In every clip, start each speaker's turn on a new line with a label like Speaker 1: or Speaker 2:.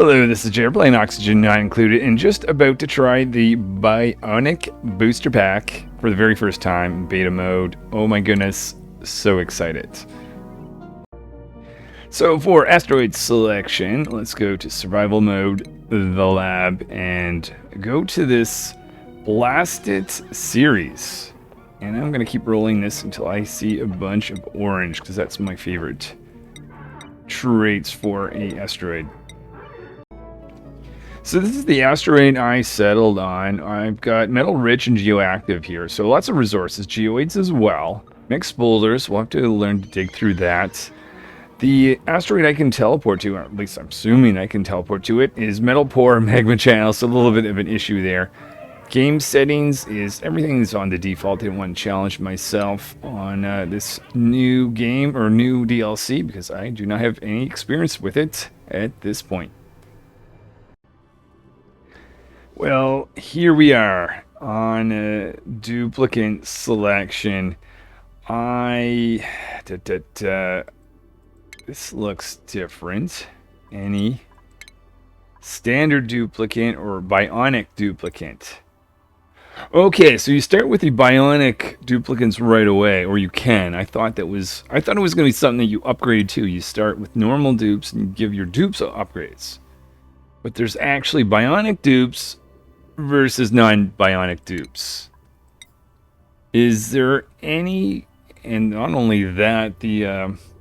Speaker 1: Hello, this is Jared playing Oxygen Not Included, and just about to try the Bionic Booster Pack for the very first time in beta mode. Oh my goodness, so excited. So for Asteroid Selection, let's go to Survival Mode, the lab, and go to this Blast It series. And I'm going to keep rolling this until I see a bunch of orange, because that's my favorite traits for a asteroid. So this is the asteroid I settled on. I've got metal rich and geoactive here, so lots of resources, geoids as well. Mixed boulders, we'll have to learn to dig through that. The asteroid I can teleport to, or at least I'm assuming I can teleport to it, is metal poor magma channel, so a little bit of an issue there. Game settings is everything is on the default. I didn't want to challenge myself on this new game or new DLC because I do not have any experience with it at this point. Well, here we are on Duplicant Selection. This looks different. Any standard duplicant or bionic duplicant? Okay, so you start with the bionic duplicants right away, or you can. I thought it was going to be something that you upgrade to. You start with normal dupes and you give your dupes upgrades. But there's actually bionic dupes versus non-bionic dupes. Is there any, and not only that, the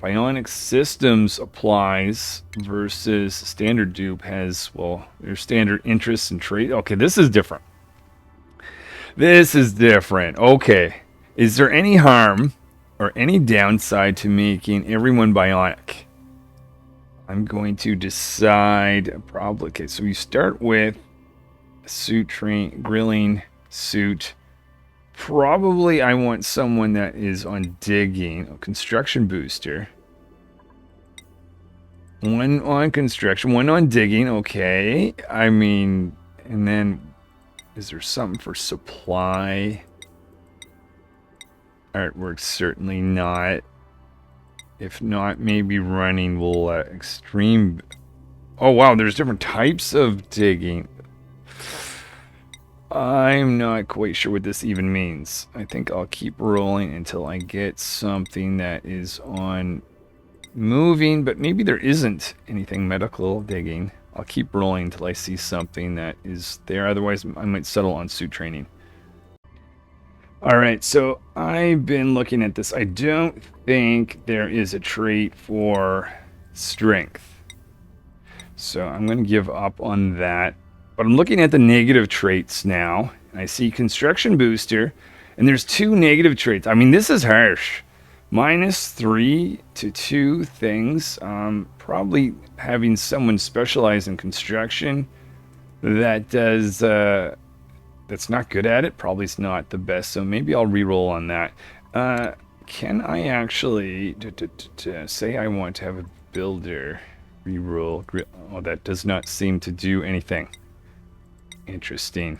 Speaker 1: bionic systems applies versus standard dupe has, well, there's standard interests and trait. Okay, this is different. This is different. Okay, is there any harm or any downside to making everyone bionic? I'm going to decide probably. Okay, so you start with suit train grilling suit. Probably I want someone that is on digging. Construction booster. One on construction, one on digging. Okay. I mean, and then is there something for supply? Artwork certainly not. If not, maybe running will extreme. Oh wow, there's different types of digging. I'm not quite sure what this even means. I think I'll keep rolling until I get something that is on moving, but maybe there isn't anything medical digging. I'll keep rolling until I see something that is there. Otherwise, I might settle on suit training. Alright, so I've been looking at this. I don't think there is a trait for strength. So I'm going to give up on that. But I'm looking at the negative traits now, and I see construction booster, and there's two negative traits. I mean, this is harsh. -3 to 2 things. Probably having someone specialize in construction that does, that's not good at it, probably is not the best, so maybe I'll re-roll on that. Can I actually say I want to have a builder re-roll? Oh, that does not seem to do anything. Interesting.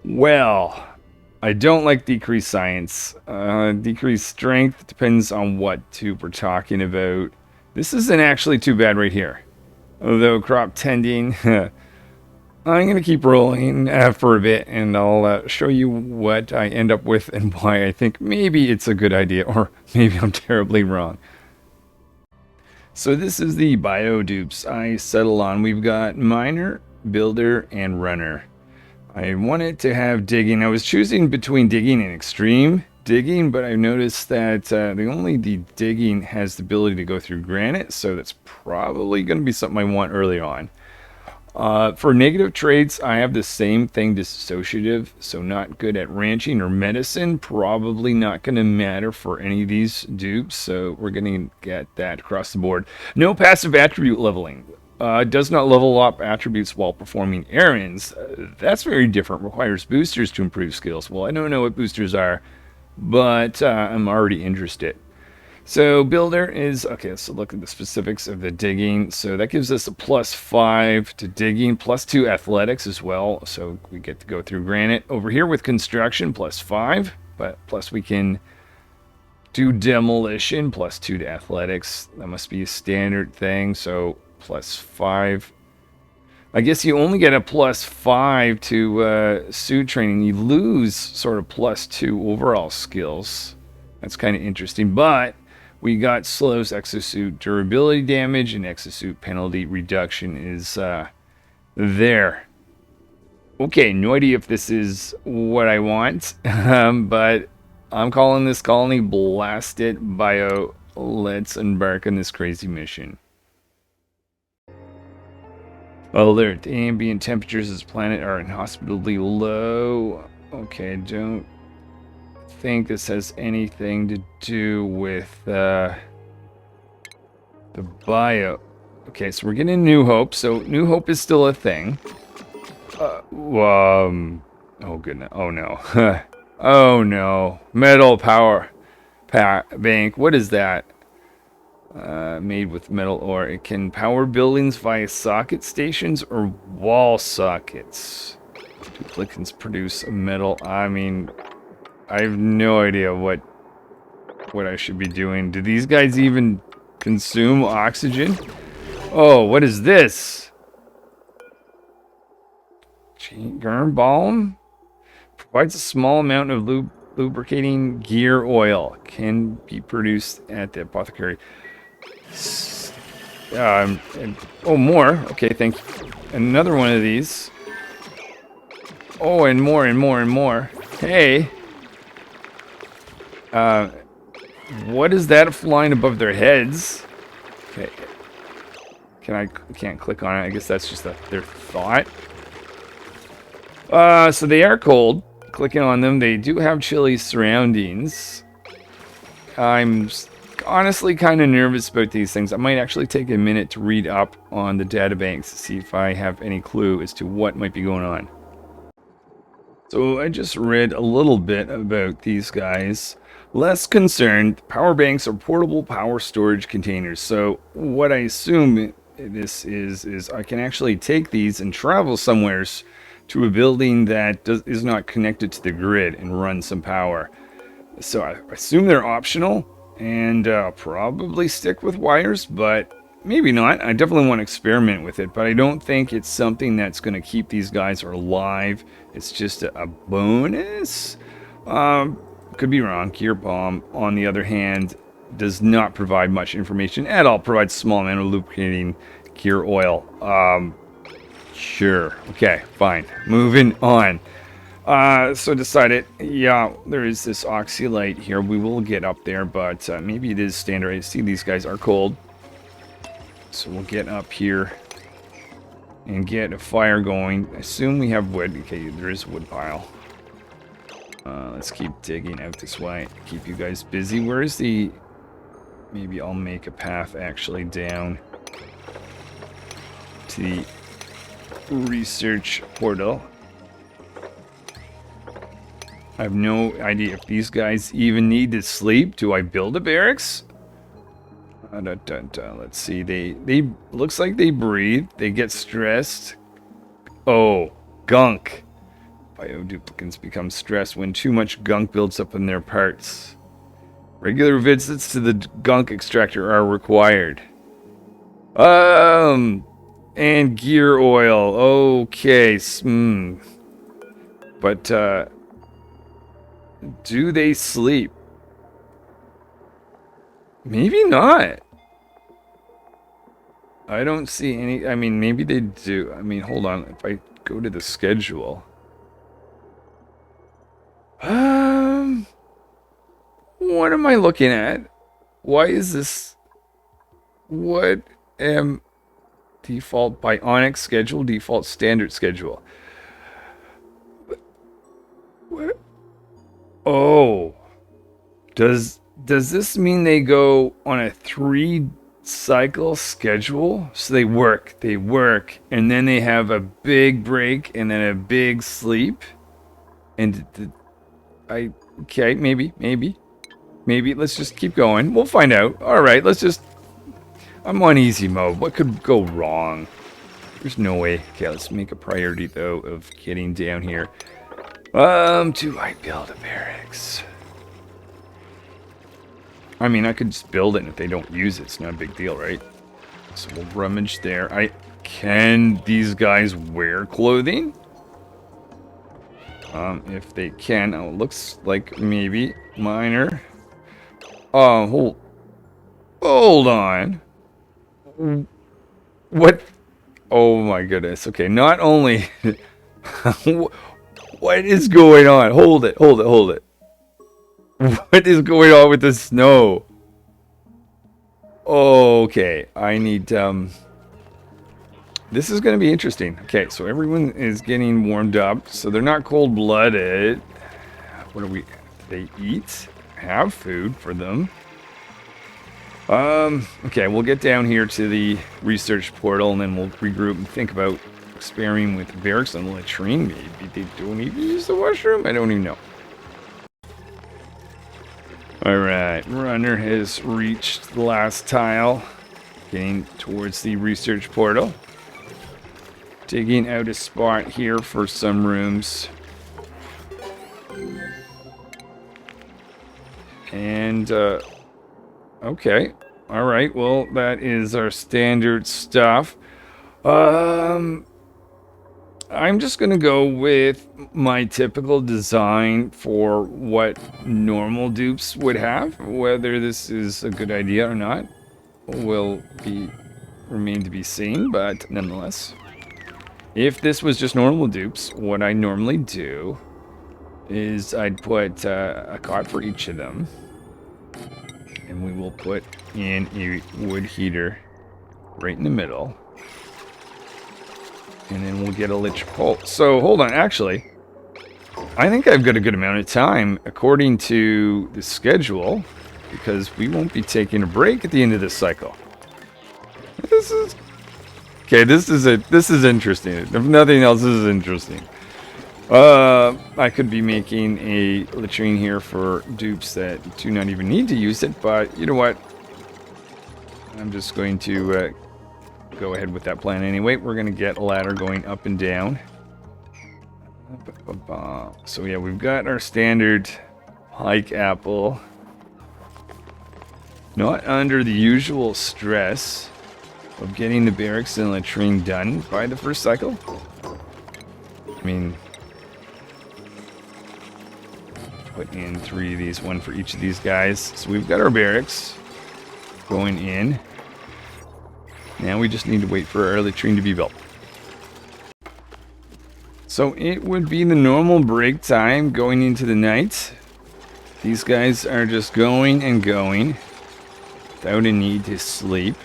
Speaker 1: Well, I don't like decreased science. Decreased strength depends on what tube we're talking about. This isn't actually too bad right here. Although crop tending, I'm going to keep rolling for a bit and I'll show you what I end up with and why I think maybe it's a good idea or maybe I'm terribly wrong. So this is the bio dupes I settle on. We've got miner, builder, and runner. I wanted to have digging. I was choosing between digging and extreme digging, but I noticed that the digging has the ability to go through granite, so that's probably going to be something I want early on. For negative traits, I have the same thing, dissociative, so not good at ranching or medicine. Probably not going to matter for any of these dupes, so we're going to get that across the board. No passive attribute leveling. Does not level up attributes while performing errands. That's very different. Requires boosters to improve skills. Well, I don't know what boosters are, but I'm already interested. So builder is, okay, let's look at the specifics of the digging. So that gives us a +5 to digging, +2 athletics as well. So we get to go through granite. Over here with construction, +5, but plus we can do demolition, +2 to athletics. That must be a standard thing. So +5. I guess you only get a +5 to suit training. You lose sort of +2 overall skills. That's kind of interesting. But we got slows exosuit durability damage and exosuit penalty reduction is there. Okay, no idea if this is what I want, but I'm calling this colony Blast It Bio. Let's embark on this crazy mission. Alert, ambient temperatures of this planet are inhospitably low. Okay, I don't think this has anything to do with the bio. Okay, so we're getting New Hope. So New Hope is still a thing. Oh goodness. Oh no. Oh no. Metal power bank. What is that? Made with metal ore. It can power buildings via socket stations or wall sockets. Duplicants produce metal. I mean, I have no idea what I should be doing. Do these guys even consume oxygen? Oh, what is this? Germ balm provides a small amount of lubricating gear oil. Can be produced at the apothecary. Oh, more. Okay, thank you. Another one of these. Oh, and more and more and more. Hey. What is that flying above their heads? Okay. Can't click on it. I guess that's just their thought. So they are cold. Clicking on them, they do have chilly surroundings. I'm honestly kind of nervous about these things. I might actually take a minute to read up on the databanks to see if I have any clue as to what might be going on. So I just read a little bit about these guys. Less concerned, power banks are portable power storage containers. So what I assume this is I can actually take these and travel somewheres to a building that is not connected to the grid and run some power. So I assume they're optional and probably stick with wires, but maybe not. I definitely want to experiment with it, but I don't think it's something that's going to keep these guys alive. It's just a bonus. Could be wrong. Gear bomb, on the other hand, does not provide much information at all. Provides a small amount of lubricating gear oil. Sure. Okay, fine. Moving on. So decided, yeah, there is this oxylite here. We will get up there, but maybe it is standard. I see these guys are cold. So we'll get up here and get a fire going. I assume we have wood. Okay, there is a wood pile. Let's keep digging out this way. Keep you guys busy. Where is the... Maybe I'll make a path actually down to the research portal. I have no idea if these guys even need to sleep. Do I build a barracks? Let's see. They looks like they breathe. They get stressed. Oh, gunk. Bioduplicants become stressed when too much gunk builds up in their parts. Regular visits to the gunk extractor are required. And gear oil. Okay. But, do they sleep? Maybe not. I don't see any... I mean, maybe they do. I mean, hold on. If I go to the schedule... What am I looking at? Why is this... What am... Default Bionic schedule, default standard schedule. What? Oh. Does this mean they go on a 3-cycle schedule? So they work, and then they have a big break, and then a big sleep? And okay, maybe. Let's just keep going. We'll find out. Alright, let's just... I'm on easy mode. What could go wrong? There's no way. Okay, let's make a priority, though, of getting down here. Do I build a barracks? I mean, I could just build it, and if they don't use it, it's not a big deal, right? So we'll rummage there. Can these guys wear clothing? If they can. Oh, it looks like maybe minor. Oh, hold on. What? Oh my goodness. Okay, not only... What is going on? Hold it. What is going on with the snow? Okay, I need... This is going to be interesting. Okay, so everyone is getting warmed up. So they're not cold-blooded. What do they eat? Have food for them. Okay, we'll get down here to the research portal, and then we'll regroup and think about experimenting with barracks and latrine. Maybe they don't even use the washroom? I don't even know. Alright, runner has reached the last tile. Getting towards the research portal. Digging out a spot here for some rooms. And, okay. Alright, well, that is our standard stuff. I'm just gonna go with my typical design for what normal dupes would have. Whether this is a good idea or not will remain to be seen, but nonetheless. If this was just normal dupes, what I normally do is I'd put a cot for each of them. And we will put in a wood heater right in the middle. And then we'll get a lich pole. So, hold on, actually. I think I've got a good amount of time according to the schedule. Because we won't be taking a break at the end of this cycle. This is... Okay, this is interesting. If nothing else, this is interesting. I could be making a latrine here for dupes that do not even need to use it, but you know what? I'm just going to go ahead with that plan anyway. We're going to get a ladder going up and down. So yeah, we've got our standard hike apple. Not under the usual stress of getting the barracks and latrine done by the first cycle. I mean, put in 3 of these, 1 for each of these guys. So we've got our barracks going in. Now we just need to wait for our latrine to be built. So it would be the normal break time going into the night. These guys are just going and going without a need to sleep.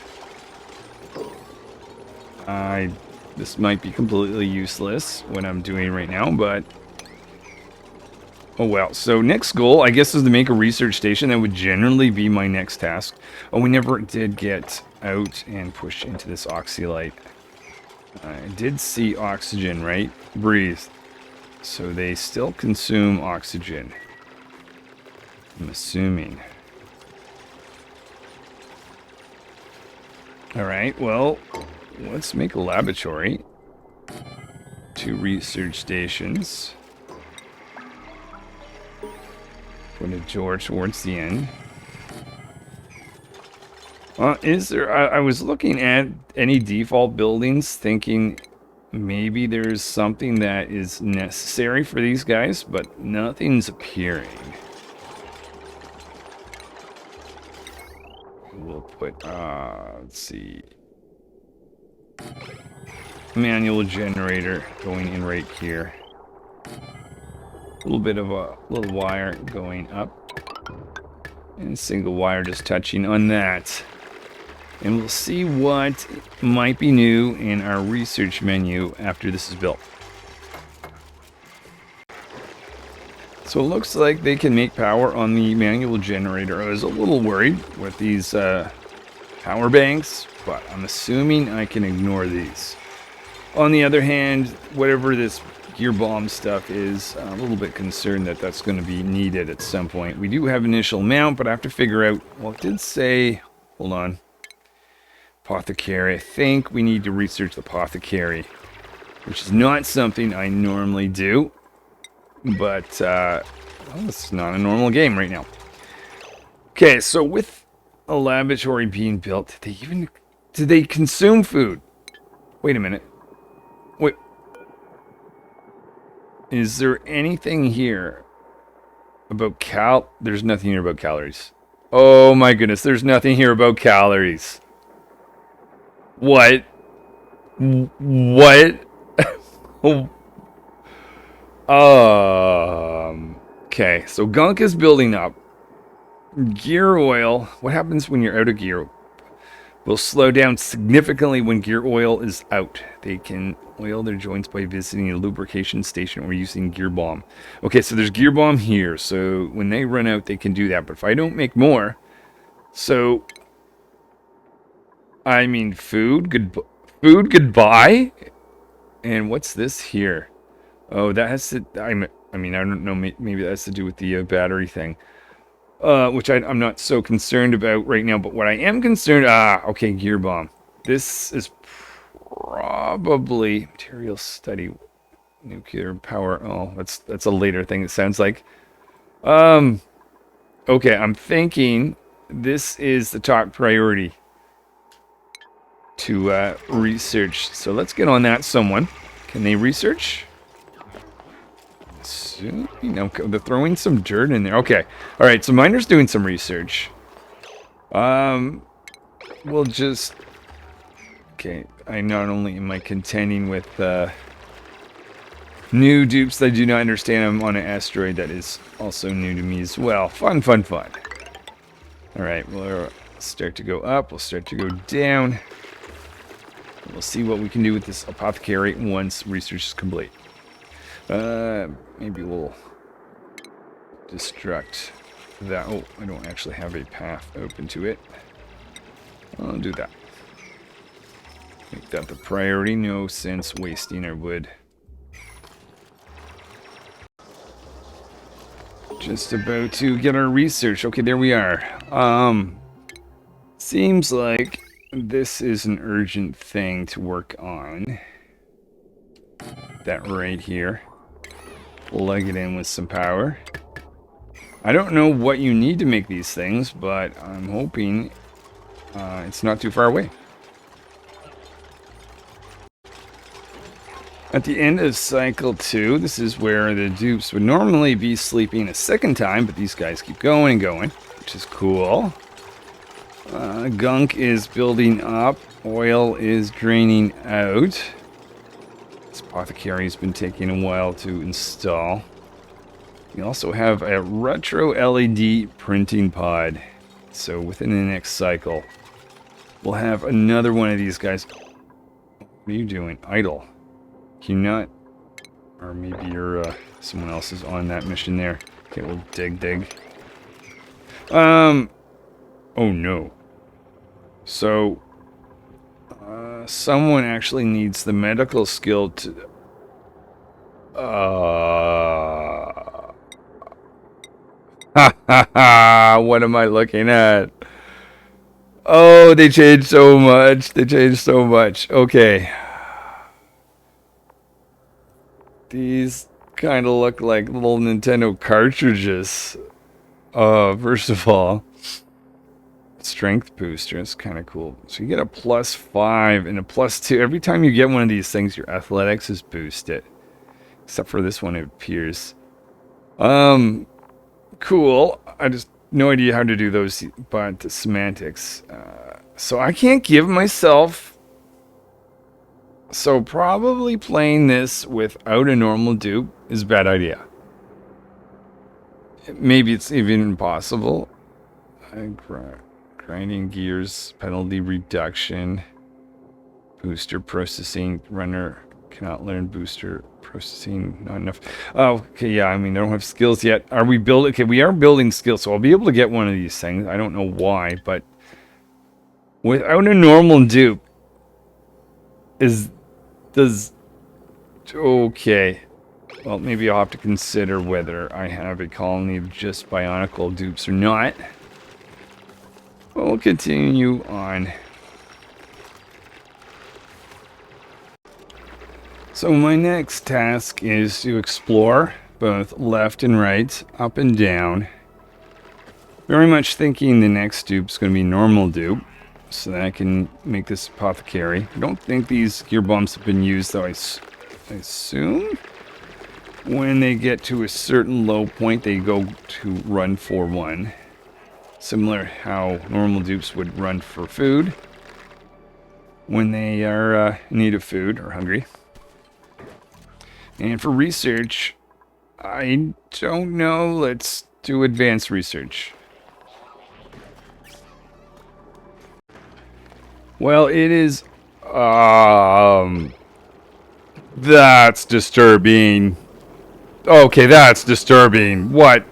Speaker 1: This might be completely useless what I'm doing right now, but oh well. So next goal, I guess, is to make a research station. That would generally be my next task. Oh, we never did get out and push into this oxylite. I did see oxygen, right? Breathe. So they still consume oxygen. I'm assuming. Alright, well, let's make a laboratory. 2 research stations. Put a door towards the end. Is there... I was looking at any default buildings, thinking maybe there's something that is necessary for these guys, but nothing's appearing. We'll put, let's see, manual generator going in right here. A little bit of a little wire going up, and a single wire just touching on that. And we'll see what might be new in our research menu after this is built. So it looks like they can make power on the manual generator. I was a little worried with these power banks, but I'm assuming I can ignore these. On the other hand, whatever this gear bomb stuff is, I'm a little bit concerned that that's going to be needed at some point. We do have initial mount, but I have to figure out, well, it did say, hold on, apothecary. I think we need to research the apothecary, which is not something I normally do. But, well, it's not a normal game right now. Okay, so with a laboratory being built, did they even Do they consume food? Wait a minute. Wait. Is there anything here about There's nothing here about calories. Oh my goodness, there's nothing here about calories. What? What? Okay, so gunk is building up. Gear oil. What happens when you're out of gear? Will slow down significantly when gear oil is out. They can oil their joints by visiting a lubrication station or using gear bomb. Okay, so there's gear bomb here. So when they run out, they can do that. But if I don't make more, so I mean food goodbye. And what's this here? Oh, that has to. I mean, I don't know. Maybe that has to do with the battery thing. Which I'm not so concerned about right now, but what I am concerned... okay, gear bomb. This is probably... Material study. Nuclear power. Oh, that's a later thing, it sounds like. Okay, I'm thinking this is the top priority to research. So let's get on that, someone. Can they research? You know, they're throwing some dirt in there. Okay. Alright, so Miner's doing some research. We'll just... Okay, I not only am I contending with new dupes that I do not understand. I'm on an asteroid that is also new to me as well. Fun, fun, fun. Alright, we'll start to go up. We'll start to go down. We'll see what we can do with this apothecary once research is complete. Maybe we'll destruct that. Oh, I don't actually have a path open to it. I'll do that. Make that the priority. No sense wasting our wood. Just about to get our research. Okay, there we are. Seems like this is an urgent thing to work on. That right here. Plug it in with some power. I don't know what you need to make these things, but I'm hoping it's not too far away. At the end of cycle 2, this is where the dupes would normally be sleeping a second time, but these guys keep going and going, which is cool. Gunk is building up. Oil is draining out. This apothecary has been taking a while to install. We also have a retro LED printing pod. So within the next cycle, we'll have another one of these guys. What are you doing? Idle. Can you not? Or maybe you're someone else is on that mission there. Okay, we'll dig. Oh no. So someone actually needs the medical skill to... What am I looking at? Oh, they changed so much. Okay. These kind of look like little Nintendo cartridges. First of all, strength booster. It's kind of cool. So you get a +5 and a +2. Every time you get one of these things, your athletics is boosted. Except for this one, it appears. Cool. I just no idea how to do those, but the semantics. So I can't give myself. So probably playing this without a normal dupe is a bad idea. Maybe it's even impossible. Grinding gears, penalty reduction, booster processing, runner cannot learn booster processing, not enough. Oh, okay, yeah, I mean, I don't have skills yet. Are we building? Okay, we are building skills, so I'll be able to get one of these things. I don't know why, but without a normal dupe, okay. Well, maybe I'll have to consider whether I have a colony of just Bionic dupes or not. We'll continue on. So my next task is to explore both left and right, up and down. Very much thinking the next dupe's going to be normal dupe. so that I can make this apothecary. I don't think these gear bombs have been used, though. I assume when they get to a certain low point, they go to run for one. Similar how normal dupes would run for food when they are in need of food or hungry. And for research, I don't know. Let's do advanced research. Well, it is... that's disturbing. Okay, that's disturbing. What?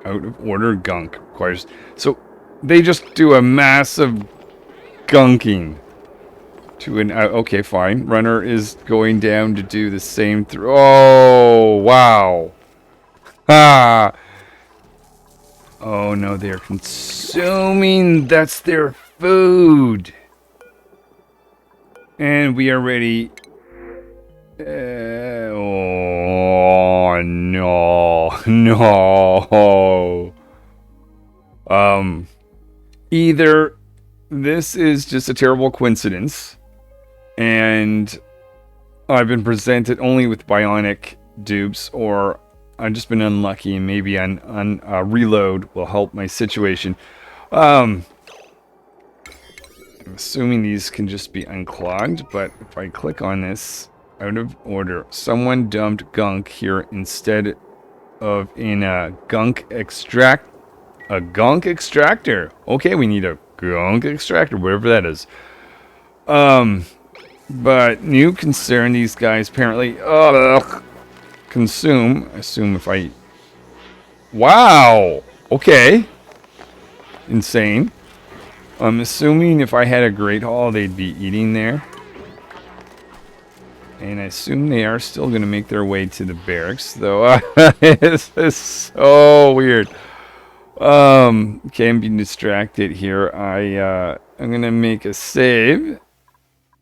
Speaker 1: Out of order gunk requires... So, they just do a massive gunking to an... okay, fine. Runner is going down to do the same through... Oh, wow. Ah. Oh, no, they're consuming... That's their food. And we are ready... oh, no. No. Either this is just a terrible coincidence, and I've been presented only with bionic dupes, or I've just been unlucky, and maybe on reload will help my situation. I'm assuming these can just be unclogged, but if I click on this, out of order, someone dumped gunk here instead of in a gunk extractor. Okay, we need a gunk extractor, whatever that is. But new concern, these guys apparently consume. Assume if I... Wow! Okay. Insane. I'm assuming if I had a Great Hall, they'd be eating there. And I assume they are still going to make their way to the barracks, though. This is so weird. Okay, I'm being distracted here. I'm going to make a save.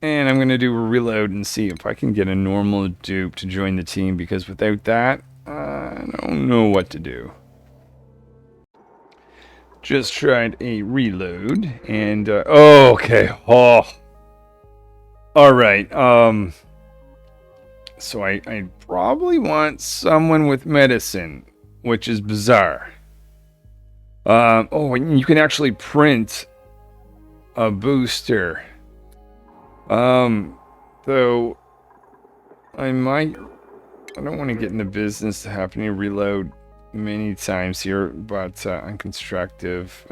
Speaker 1: And I'm going to do a reload and see if I can get a normal dupe to join the team. Because without that, I don't know what to do. Just tried a reload. And, oh, okay. Oh. Alright, so I probably want someone with medicine, which is bizarre. Oh, and you can actually print a booster. Though I don't want to get in the business of having to reload many times here, but I'm constructive.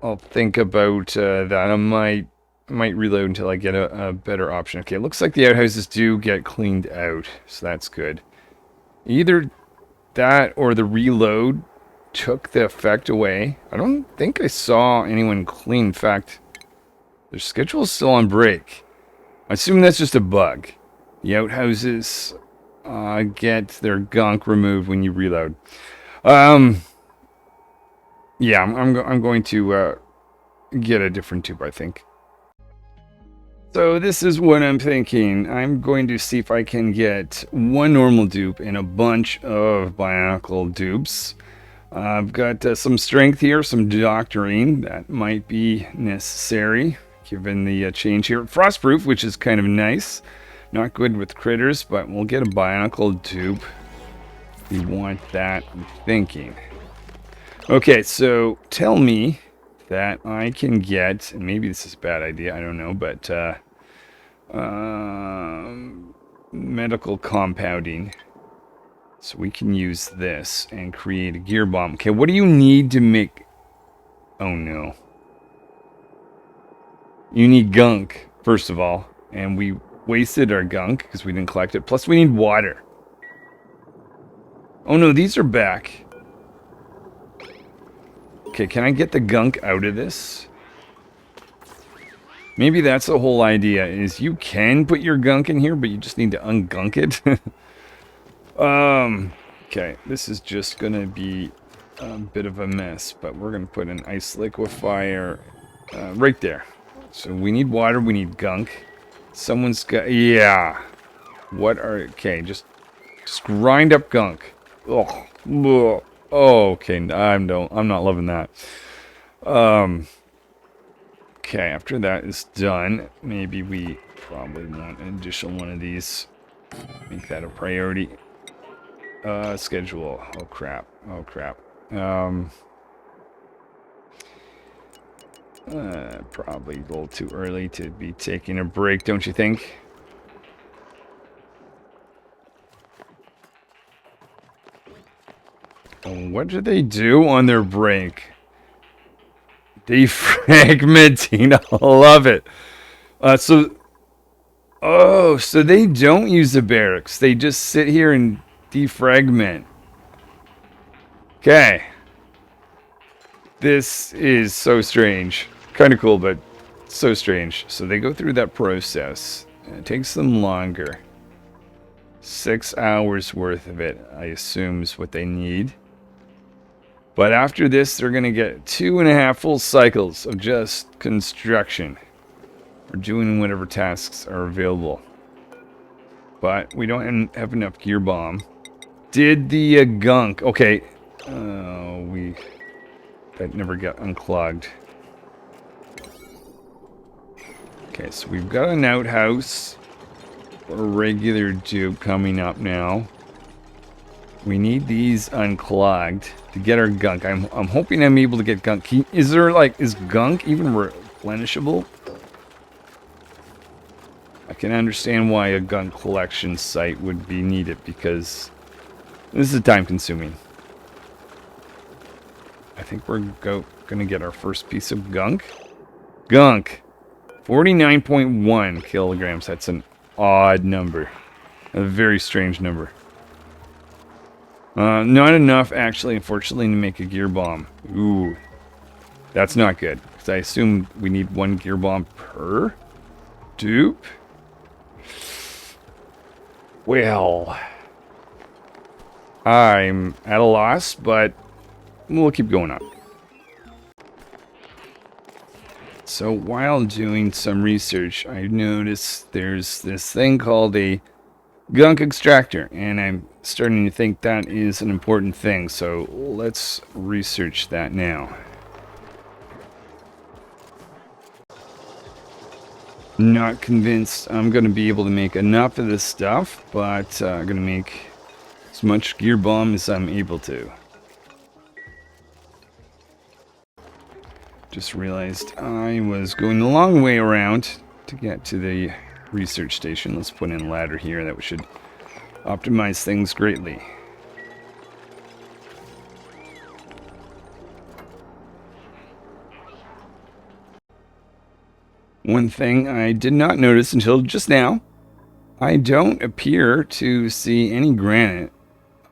Speaker 1: I'll think about that. I might reload until I get a better option. Okay, it looks like the outhouses do get cleaned out, so that's good. Either that or the reload took the effect away. I don't think I saw anyone clean. In fact, their schedule is still on break. I assume that's just a bug. The outhouses get their gunk removed when you reload. Yeah, I'm going to get a different tube, I think. So this is what I'm thinking. I'm going to see if I can get one normal dupe and a bunch of bionicle dupes. I've got some strength here, some doctoring that might be necessary given the change here. Frostproof, which is kind of nice. Not good with critters, but we'll get a bionicle dupe. We want that, I'm thinking. Okay, so tell me that I can get, and maybe this is a bad idea, I don't know, but medical compounding. So we can use this and create a gear bomb. Okay, what do you need to make... Oh no. You need gunk, first of all. And we wasted our gunk because we didn't collect it. Plus we need water. Oh no, these are back. Okay, can I get the gunk out of this? Maybe that's the whole idea, is you can put your gunk in here, but you just need to ungunk it. Okay, this is just gonna be a bit of a mess, but we're gonna put an ice liquefier right there. So we need water, we need gunk. Someone's got, yeah. What are, okay, just grind up gunk. Oh, Oh, okay, I'm not loving that. Okay, after that is done, maybe we probably want an additional one of these. Make that a priority. Schedule. Oh crap. Oh crap. Probably a little too early to be taking a break, don't you think? What do they do on their break? Defragmenting. I love it. So they don't use the barracks. They just sit here and defragment. Okay. This is so strange. Kind of cool, but so strange. So they go through that process. And it takes them longer. 6 hours worth of it, I assume, is what they need. But after this, they're going to get 2.5 full cycles of just construction. Or doing whatever tasks are available. But we don't have enough gear bomb. Did the gunk... Okay. That never got unclogged. Okay, so we've got an outhouse. A regular dupe coming up now. We need these unclogged to get our gunk. I'm hoping I'm able to get gunk. Is gunk even replenishable? I can understand why a gunk collection site would be needed because this is time consuming. I think we're gonna get our first piece of gunk. Gunk. 49.1 kilograms. That's an odd number. A very strange number. Not enough, actually, unfortunately, to make a gear bomb. Ooh. That's not good. Because I assume we need 1 gear bomb per dupe. Well, I'm at a loss, but we'll keep going on. So while doing some research, I noticed there's this thing called a gunk extractor, and I'm starting to think that is an important thing. So let's research that now. Not convinced I'm going to be able to make enough of this stuff, but I'm going to make as much gear bomb as I'm able to. Just realized I was going the long way around to get to the research station. Let's put in a ladder here. That should optimize things greatly. One thing I did not notice until just now, I don't appear to see any granite.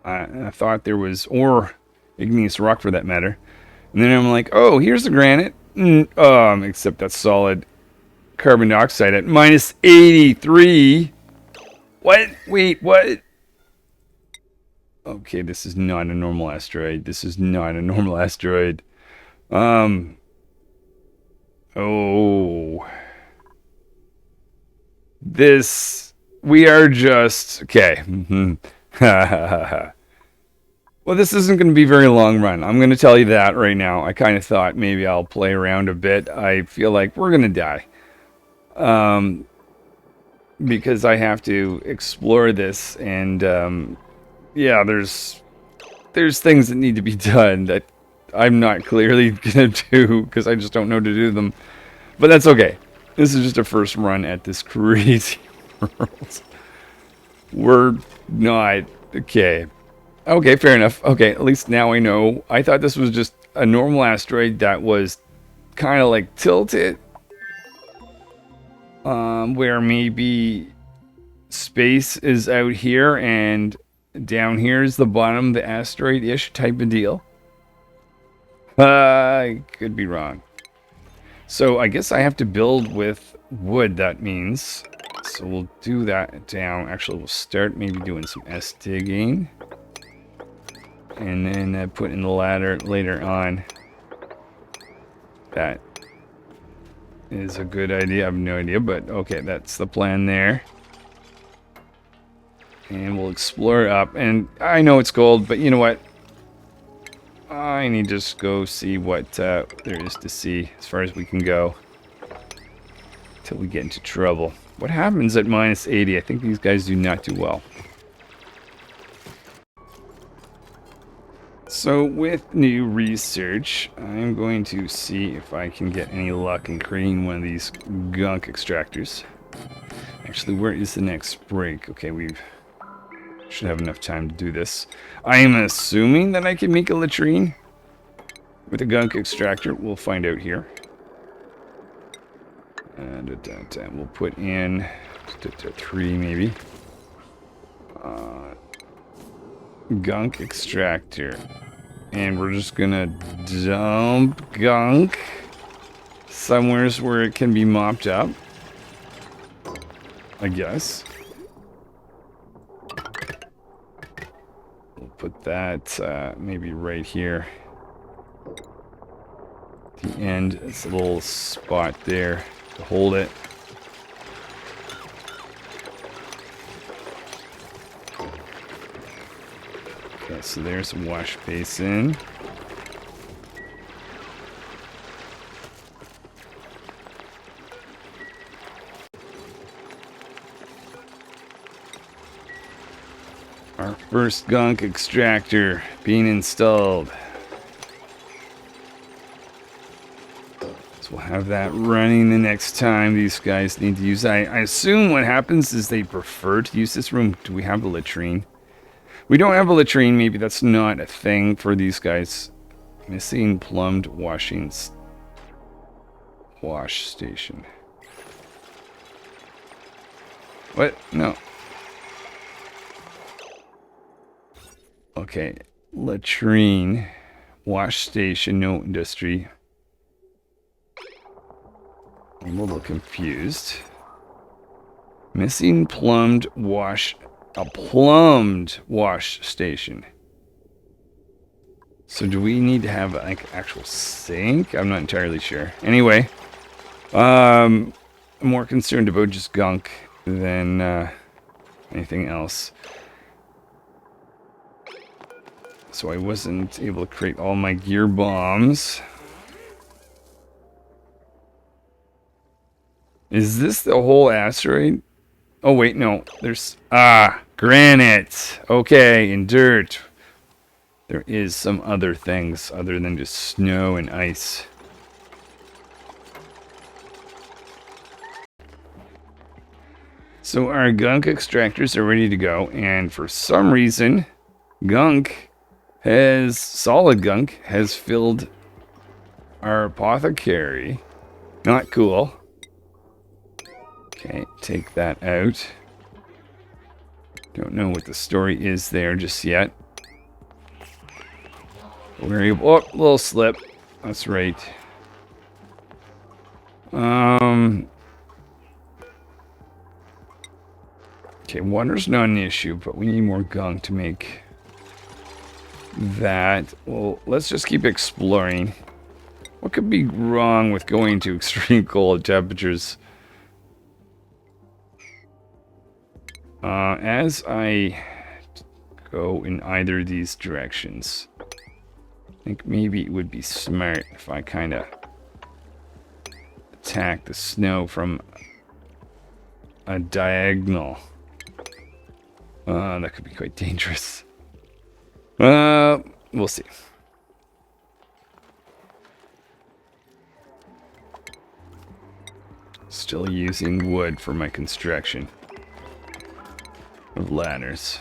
Speaker 1: I thought there was, or igneous rock for that matter. And then I'm like, oh, here's the granite. Except that's solid carbon dioxide at minus 83. What? Wait, what? Okay, this is not a normal asteroid. This is not a normal asteroid. Oh. We are just, okay. Well, this isn't going to be a very long run. I'm going to tell you that right now. I kind of thought maybe I'll play around a bit. I feel like we're going to die. Because I have to explore this, and yeah, there's things that need to be done that I'm not clearly going to do because I just don't know to do them. But that's okay. This is just a first run at this crazy world. We're not... Okay. Okay, fair enough. Okay, at least now I know. I thought this was just a normal asteroid that was kind of like tilted. Where maybe space is out here and down here is the bottom of the asteroid-ish type of deal. I could be wrong. So I guess I have to build with wood, that means. So we'll do that down. Actually, we'll start maybe doing some S-digging. And then put in the ladder later on. That is a good idea. I have no idea, but okay, that's the plan there. And we'll explore up. And I know it's gold, but you know what? I need to just go see what there is to see as far as we can go. Till we get into trouble. What happens at minus 80? I think these guys do not do well. So with new research, I'm going to see if I can get any luck in creating one of these gunk extractors. Actually, where is the next break? Okay, we should have enough time to do this. I am assuming that I can make a latrine with a gunk extractor. We'll find out here. And we'll put in 3 maybe. Gunk extractor. And we're just gonna dump gunk somewheres where it can be mopped up, I guess. We'll put that maybe right here. The end, it's a little spot there to hold it. Okay, so there's a wash basin. Our first gunk extractor being installed. So we'll have that running the next time these guys need to use. I assume what happens is they prefer to use this room. Do we have a latrine? We don't have a latrine. Maybe that's not a thing for these guys. Missing plumbed wash station. What? No. Okay. Latrine. Wash station. No industry. I'm a little confused. Missing plumbed wash. A plumbed wash station. So do we need to have like actual sink? I'm not entirely sure. Anyway, I'm more concerned about just gunk than anything else. So I wasn't able to create all my gear bombs. Is this the whole asteroid? Oh, wait, no. There's... granite. Okay, and dirt. There is some other things other than just snow and ice. So our gunk extractors are ready to go, and for some reason, solid gunk has filled our apothecary. Not cool. Okay, take that out. Don't know what the story is there just yet. We're able... Oh, little slip. That's right. Okay, water's not an issue, but we need more gunk to make that. Well, let's just keep exploring. What could be wrong with going to extreme cold temperatures? As I go in either of these directions, I think maybe it would be smart if I kind of attack the snow from a diagonal. That could be quite dangerous. We'll see. Still using wood for my construction of ladders.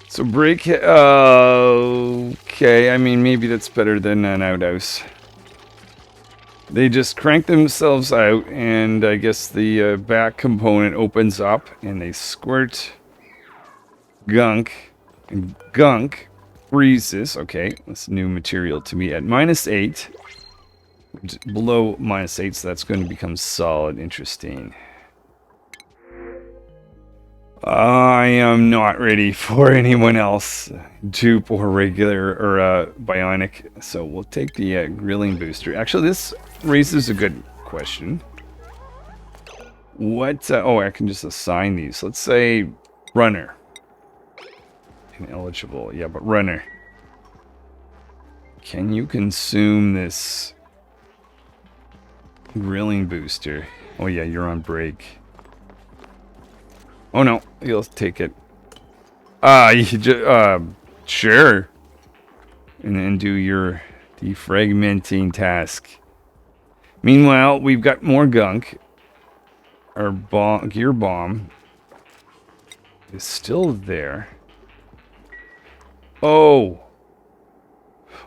Speaker 1: So break... okay, I mean, maybe that's better than an outhouse. They just crank themselves out, and I guess the back component opens up, and they squirt gunk, and gunk freezes. Okay, that's new material to me at -8. Below -8, so that's going to become solid. Interesting. I am not ready for anyone else, dupe or regular or bionic. So we'll take the grilling booster. Actually, this raises a good question. What? Oh, I can just assign these. Let's say runner. Ineligible. Yeah, but runner. Can you consume this grilling booster? Oh yeah, you're on break. Oh no, he'll take it. You just, sure. And then do your defragmenting task. Meanwhile, we've got more gunk. Our gear bomb is still there. Oh.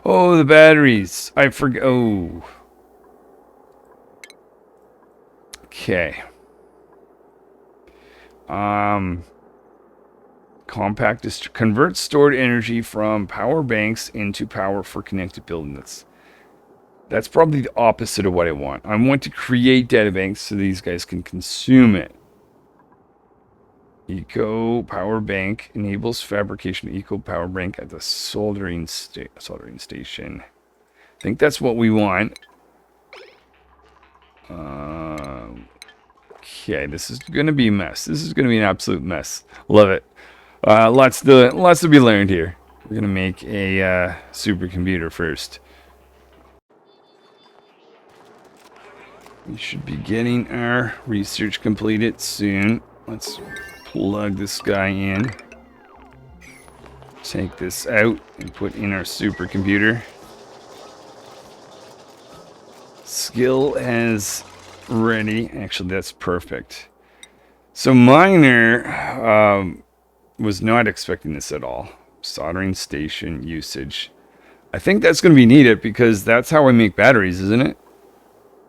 Speaker 1: Oh, the batteries. I forgot. Oh. Okay. Compact is convert stored energy from power banks into power for connected buildings. That's probably the opposite of what I want. I want to create data banks so these guys can consume it. Eco power bank enables fabrication of eco power bank at the soldering station. I think that's what we want. Okay, this is going to be a mess. This is going to be an absolute mess. Love it. Lots to be learned here. We're going to make a supercomputer first. We should be getting our research completed soon. Let's plug this guy in. Take this out and put in our supercomputer. Skill has ready. Actually, that's perfect. So Miner was not expecting this at all. Soldering station usage. I think that's going to be needed because that's how I make batteries, isn't it?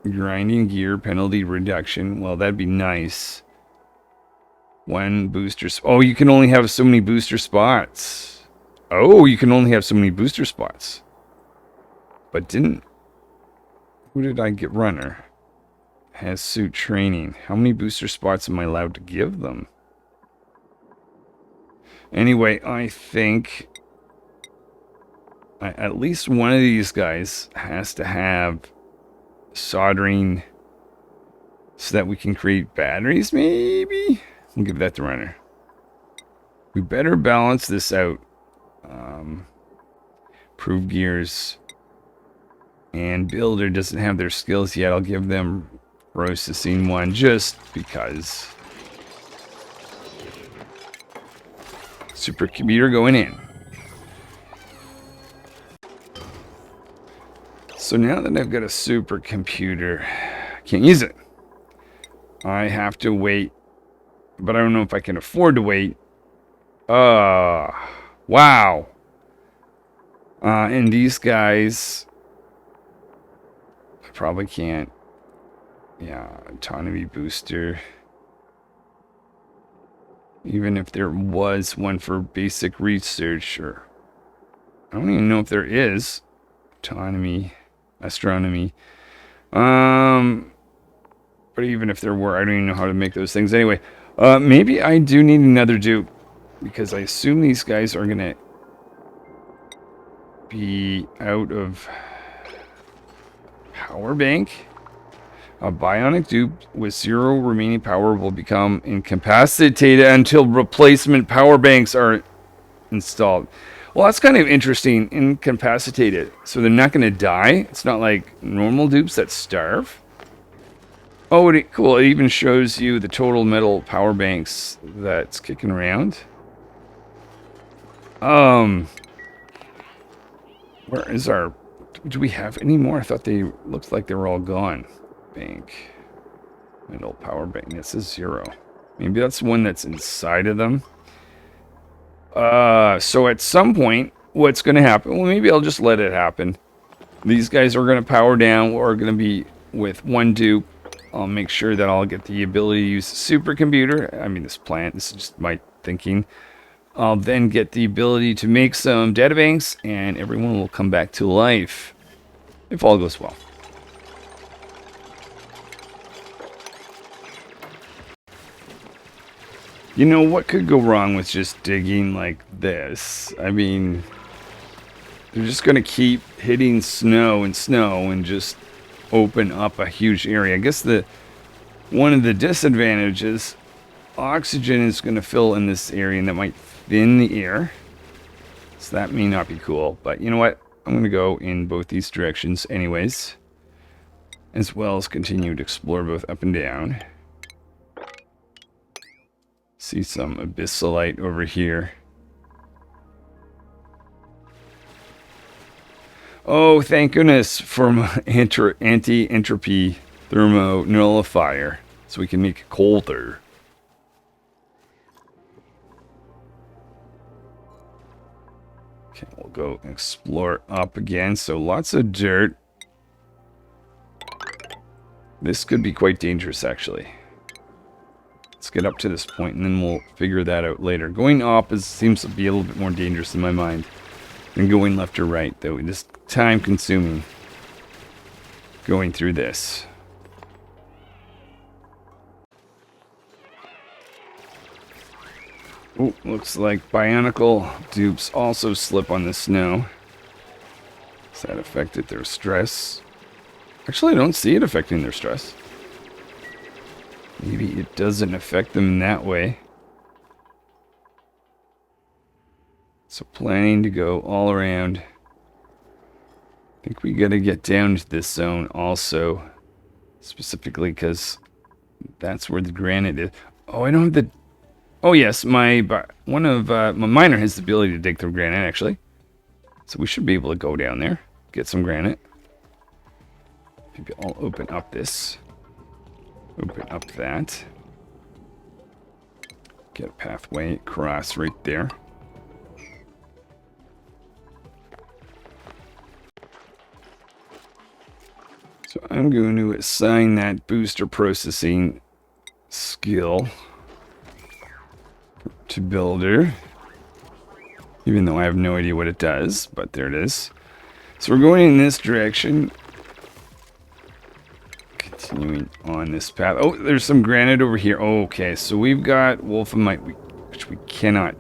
Speaker 1: Grinding gear penalty reduction. Well, that'd be nice. One booster. Oh, you can only have so many booster spots. Oh, you can only have so many booster spots. But didn't... Who did I get? Runner. Has suit training. How many booster spots am I allowed to give them? Anyway, I think... at least one of these guys has to have soldering so that we can create batteries, maybe? We'll give that to Runner. We better balance this out. Prove gears. And Builder doesn't have their skills yet. I'll give them processing one just because. Supercomputer going in. So now that I've got a supercomputer, I can't use it. I have to wait, but I don't know if I can afford to wait. Wow. And these guys, I probably can't. Yeah, autonomy booster. Even if there was one for basic research, or I don't even know if there is. Autonomy, astronomy. But even if there were, I don't even know how to make those things. Anyway, maybe I do need another dupe, because I assume these guys are gonna be out of power bank. A bionic dupe with 0 remaining power will become incapacitated until replacement power banks are installed. Well, that's kind of interesting. Incapacitated. So they're not going to die? It's not like normal dupes that starve? Oh, cool. It even shows you the total metal power banks that's kicking around. Where is our... Do we have any more? I thought they looked like they were all gone. Bank. Metal power bank. This is 0. Maybe that's one that's inside of them. So at some point, what's going to happen? Well, maybe I'll just let it happen. These guys are going to power down. We're going to be with one dupe. I'll make sure that I'll get the ability to use the supercomputer. I mean, this plant. This is just my thinking. I'll then get the ability to make some databanks, and everyone will come back to life. If all goes well. You know, what could go wrong with just digging like this? I mean, they're just going to keep hitting snow and just open up a huge area. I guess one of the disadvantages, oxygen is going to fill in this area, and that might thin the air. So that may not be cool, but you know what? I'm going to go in both these directions anyways, as well as continue to explore both up and down. See some abyssalite over here. Oh, thank goodness for my anti-entropy thermo nullifier, so we can make it colder. Okay, we'll go explore up again. So lots of dirt. This could be quite dangerous, actually. Let's get up to this point, and then we'll figure that out later. Going up seems to be a little bit more dangerous in my mind than going left or right, though. It is time-consuming going through this. Oh, looks like Bionic dupes also slip on the snow. Has that affected their stress? Actually, I don't see it affecting their stress. Maybe it doesn't affect them in that way. So planning to go all around. I think we gotta get down to this zone also. Specifically because that's where the granite is. Oh, I don't have the... Oh yes, my miner has the ability to dig through granite, actually. So we should be able to go down there, get some granite. Maybe I'll open up this. Open up that. Get a pathway across right there. So I'm going to assign that booster processing skill to builder, even though I have no idea what it does, but there it is. So we're going in this direction, continuing on this path. Oh, there's some granite over here. Oh, okay, so we've got wolframite, which we cannot...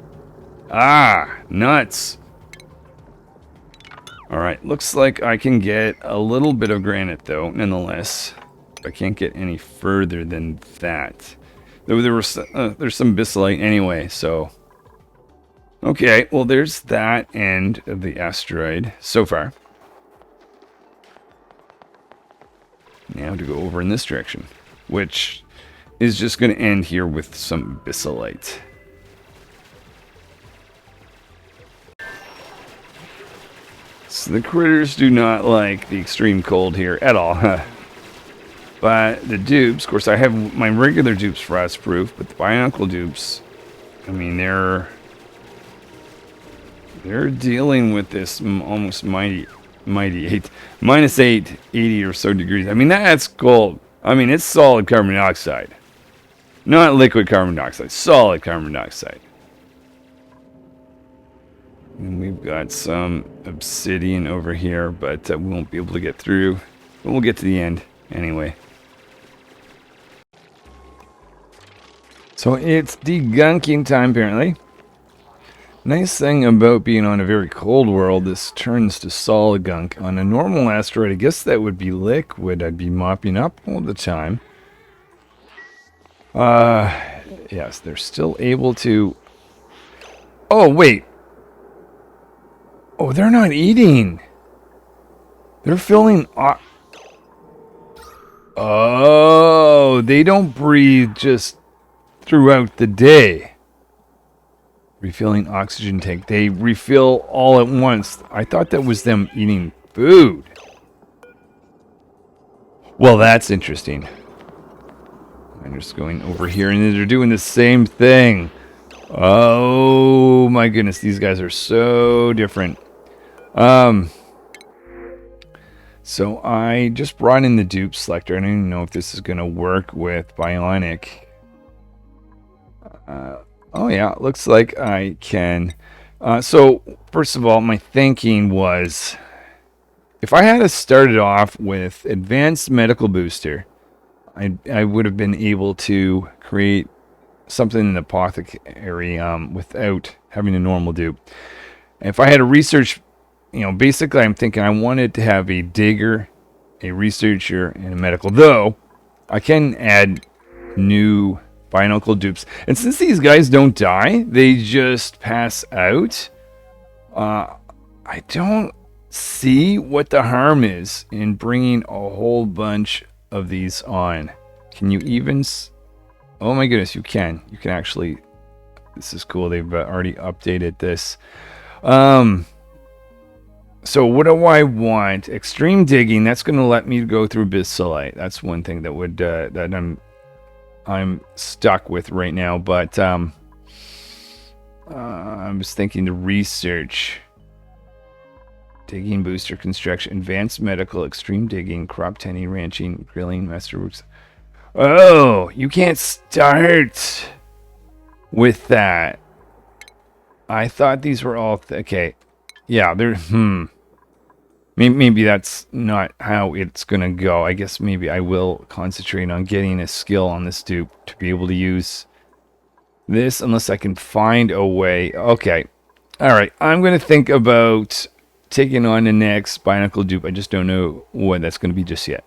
Speaker 1: Ah, nuts. Alright, looks like I can get a little bit of granite, though, nonetheless. I can't get any further than that. There's some abyssalite anyway, so... Okay, well, there's that end of the asteroid so far. Now to go over in this direction, which is just going to end here with some abyssalite. So the critters do not like the extreme cold here at all. But the dupes, of course, I have my regular dupes frost-proof, but the Bionic dupes, I mean, they're dealing with this almost mighty minus 80 or so degrees. I mean, that's cold. I mean, it's solid carbon dioxide, not liquid carbon dioxide, solid carbon dioxide. And we've got some obsidian over here, but we won't be able to get through. But we'll get to the end anyway. So it's degunking time, apparently. Nice thing about being on a very cold world, this turns to solid gunk. On a normal asteroid, I guess that would be liquid. I'd be mopping up all the time. Yes, they're still able to... Oh, wait. Oh, they're not eating. They're filling... Oh, they don't breathe just throughout the day. Refilling oxygen tank. They refill all at once. I thought that was them eating food. Well, that's interesting. I'm just going over here and they're doing the same thing. Oh my goodness, these guys are so different. So I just brought in the dupe selector. I don't even know if this is going to work with Bionic. Oh yeah, it looks like I can. So first of all, my thinking was, if I had started off with advanced medical booster, I would have been able to create something in the apothecary without having a normal dupe. If I had a research, basically I'm thinking I wanted to have a digger, a researcher, and a medical. Though I can add new Bionic dupes, and since these guys don't die, they just pass out. I don't see what the harm is in bringing a whole bunch of these on. Can you even... Oh my goodness, you can. You can actually... This is cool. They've already updated this. So what do I want? Extreme digging. That's going to let me go through Abyssite. That's one thing that would that I'm stuck with right now. But I was thinking to research digging, booster construction, advanced medical, extreme digging, crop tending, ranching, grilling, masterworks. Oh, you can't start with that. I thought these were all okay. Yeah, they're maybe that's not how it's gonna go. I guess maybe I will concentrate on getting a skill on this dupe to be able to use this, unless I can find a way. Okay, all right. I'm gonna think about taking on the next Bionic dupe. I just don't know what that's gonna be just yet.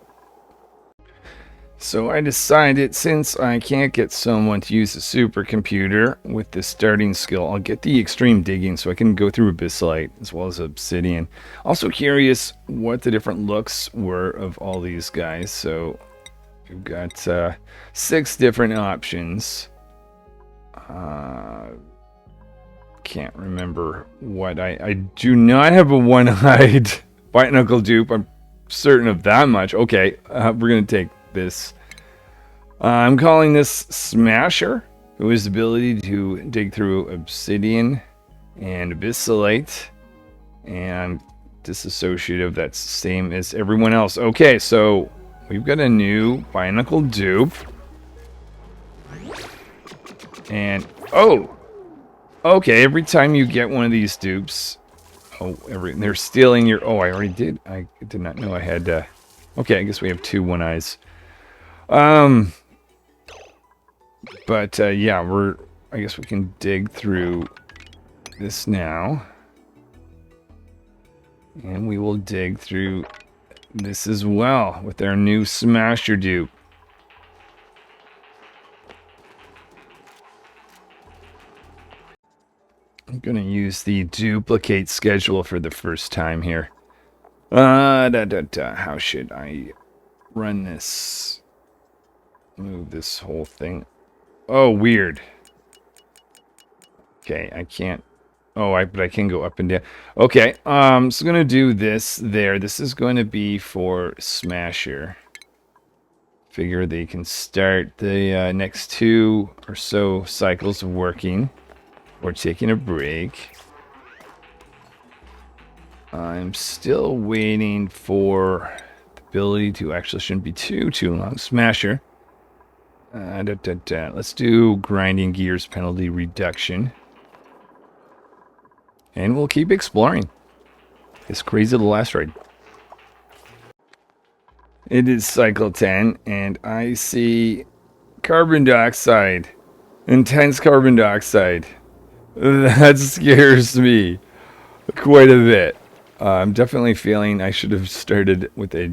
Speaker 1: So I decided, since I can't get someone to use a supercomputer with the starting skill, I'll get the extreme digging so I can go through Abyssite as well as Obsidian. Also curious what the different looks were of all these guys. So we've got 6 different options. Can't remember what I do not have a one-eyed Bionic dupe. I'm certain of that much. Okay, we're going to take this. I'm calling this Smasher, who has the ability to dig through Obsidian and Abyssite, and disassociative. That's the same as everyone else. Okay, so we've got a new Bionic dupe. And, oh! Okay, every time you get one of these dupes... Oh, they're stealing your... Oh, I already did. I did not know I had... Okay, I guess we have 2 one-eyes. But, yeah, I guess we can dig through this now. And we will dig through this as well with our new Smasher dupe. I'm going to use the duplicate schedule for the first time here. How should I run this? Move this whole thing. Oh, weird. Okay, I can't. Oh, but I can go up and down. Okay, so I'm going to do this there. This is going to be for Smasher. Figure they can start the next 2 or so cycles of working. Or taking a break. I'm still waiting for the ability to... Actually, shouldn't be too long. Smasher. Let's do grinding gears penalty reduction. And we'll keep exploring this crazy little asteroid. It is cycle 10, and I see carbon dioxide. Intense carbon dioxide. That scares me quite a bit. I'm definitely feeling I should have started with a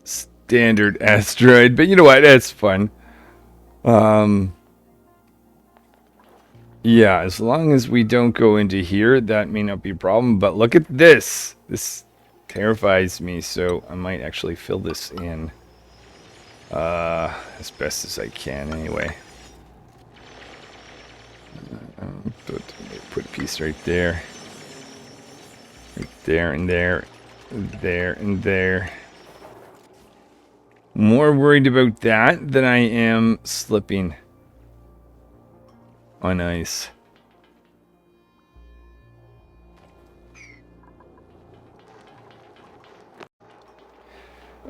Speaker 1: standard asteroid, but you know what? It's fun. Yeah, as long as we don't go into here, that may not be a problem. But look at this. This terrifies me, so I might actually fill this in as best as I can anyway. Put a piece right there. Right there and there. There and there. More worried about that than I am slipping on ice.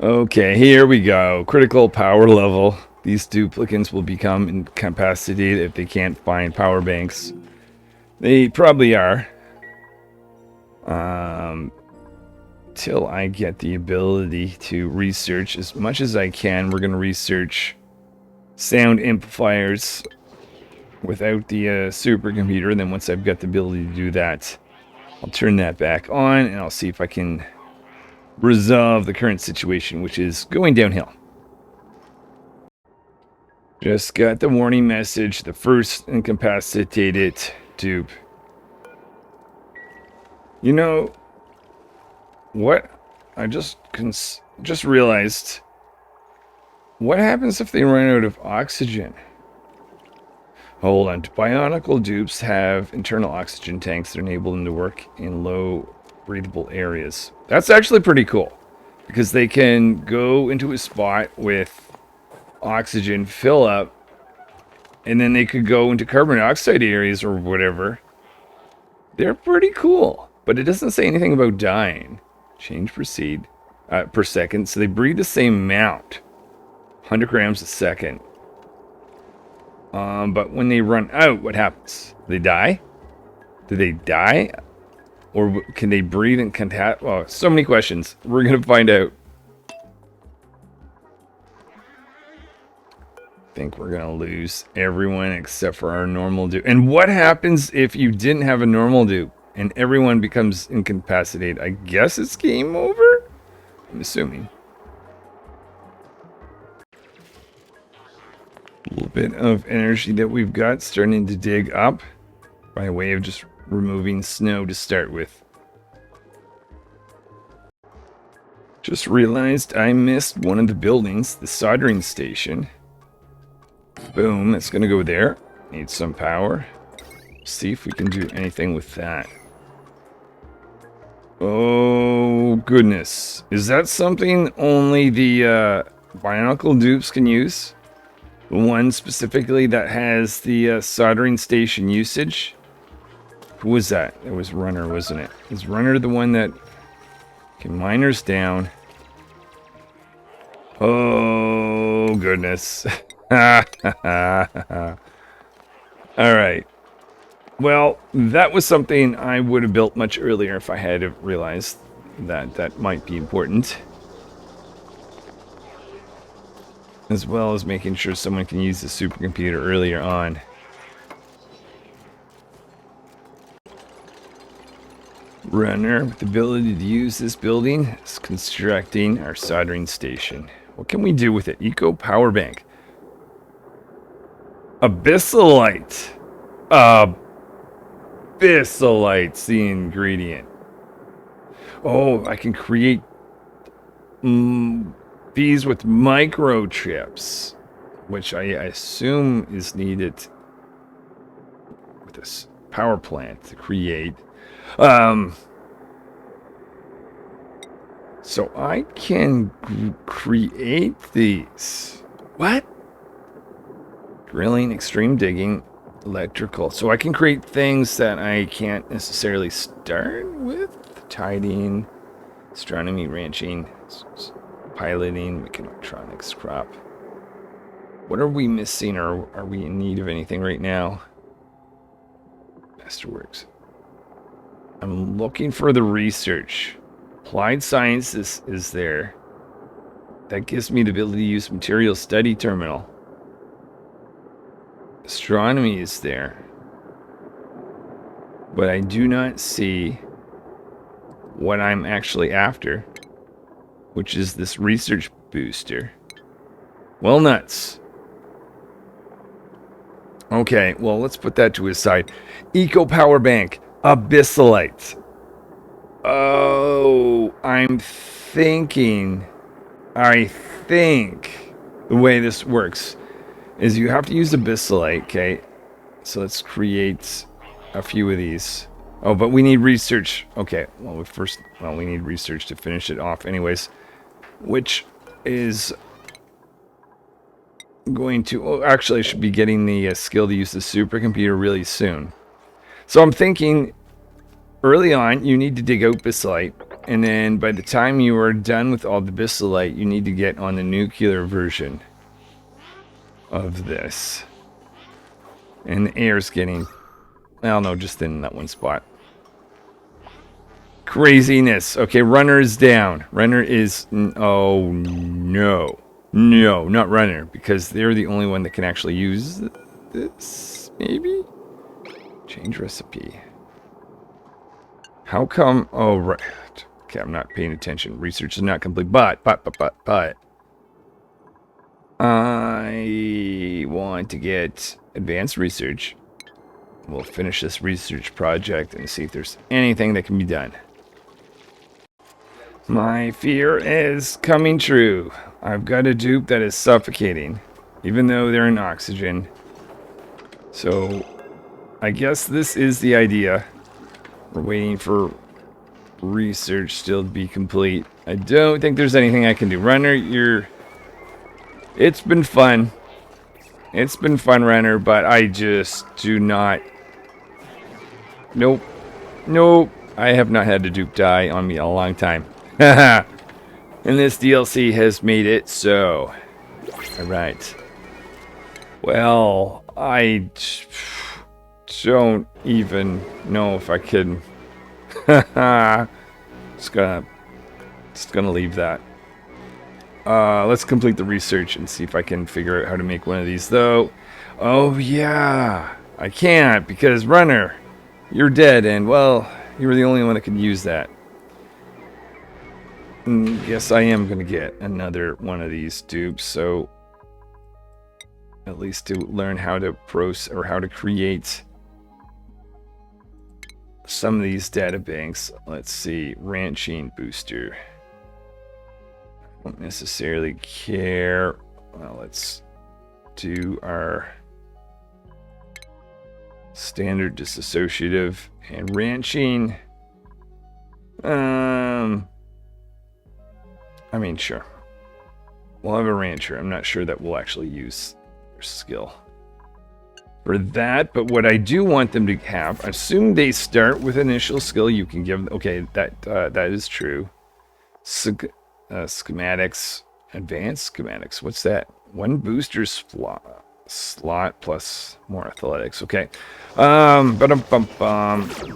Speaker 1: Okay, here we go. Critical power level. These duplicants will become incapacitated if they can't find power banks. They probably are. Till I get the ability to research as much as I can. We're going to research sound amplifiers without the supercomputer. And then once I've got the ability to do that, I'll turn that back on and I'll see if I can resolve the current situation, which is going downhill. Just got the warning message. The first incapacitated dupe You know what? I just realized. What happens if they run out of oxygen? Hold on. Bionicle dupes have internal oxygen tanks that enable them to work in low breathable areas. That's actually pretty cool, because they can go into a spot with oxygen, fill up, and then they could go into carbon dioxide areas or whatever. They're pretty cool, but it doesn't say anything about dying. Change per second, so they breathe the same amount. 100 grams a second. But when they run out, what happens? They die? Do they die? Or can they breathe and contact? Oh, so many questions. We're going to find out. I think we're going to lose everyone except for our normal dupe. And what happens if you didn't have a normal dupe and everyone becomes incapacitated? I guess it's game over? I'm assuming. A little bit of energy that we've got starting to dig up by way of just removing snow to start with. Just realized I missed one of the buildings, the soldering station. Boom, it's going to go there. Need some power. See if we can do anything with that. Oh, goodness. Is that something only the Bionicle dupes can use? The one specifically that has the soldering station usage? Who was that? It was Runner, wasn't it? Is Runner the one that... Okay, miners down. Oh, goodness. Alright. Well, that was something I would have built much earlier if I had realized that that might be important. As well as making sure someone can use the supercomputer earlier on. Runner with the ability to use this building is constructing our soldering station. What can we do with it? Eco power bank. Abyssalite. Abyssalite's the ingredient. Oh, I can create these with microchips, which I assume is needed with this power plant to create. So I can create these. What? Drilling, extreme digging, electrical. So I can create things that I can't necessarily start with. Tidying, astronomy, ranching, piloting, mechatronics, crop. What are we missing, or are we in need of anything right now? Masterworks. I'm looking for the research. Applied sciences is there. That gives me the ability to use material study terminal. Astronomy is there. But I do not see what I'm actually after, which is this research booster. Well, nuts. Okay, well, let's put that to his side. Eco power bank. Abyssalite. Oh, I think the way this works is you have to use abyssalite, okay? So let's create a few of these. Oh, but we need research. Okay, well, we need research to finish it off anyways. Which is going to... Oh, actually, I should be getting the skill to use the supercomputer really soon. So I'm thinking, early on, you need to dig out abyssalite. And then by the time you are done with all the abyssalite, you need to get on the nuclear version of this. And the air's getting... Well, no, just in that one spot. Craziness. Okay, Runner is down. Runner is... Oh, no. No, not Runner. Because they're the only one that can actually use this, maybe? Change recipe. How come... Oh, right. Okay, I'm not paying attention. Research is not complete. But. I want to get advanced research. We'll finish this research project and see if there's anything that can be done. My fear is coming true. I've got a dupe that is suffocating, even though they're in oxygen. So, I guess this is the idea. We're waiting for research still to be complete. I don't think there's anything I can do. Runner, it's been fun. It's been fun, Runner, but I just do not... Nope. Nope. I have not had a dupe die on me in a long time. And this DLC has made it so. Alright. Well, I don't even know if I can. Just gonna leave that. Let's complete the research and see if I can figure out how to make one of these, though. Oh, yeah. I can't, because Runner, you're dead, and, well, you were the only one that could use that. Guess I am gonna get another one of these dupes, so at least to learn how to how to create some of these data banks. Let's see, ranching booster. Don't necessarily care. Well, let's do our standard disassociative and ranching. I mean, sure. We'll have a rancher. I'm not sure that we'll actually use their skill for that, but what I do want them to have, assume they start with initial skill, you can give them, okay, that is true. Schematics, advanced schematics, what's that? One booster slot plus more athletics, okay.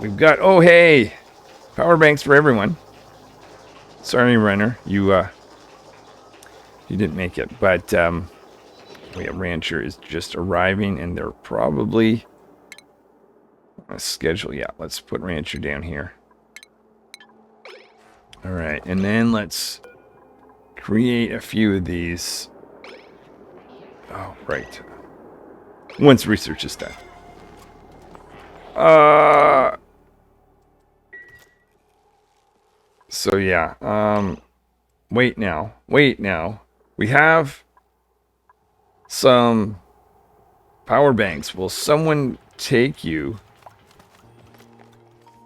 Speaker 1: We've got, oh hey, power banks for everyone. Sorry, Runner, you didn't make it, but we have Rancher is just arriving, and they're probably on a schedule. Yeah, let's put Rancher down here. All right, and then let's create a few of these. Oh, right. Once research is done. So yeah, wait now. We have some power banks. Will someone take you?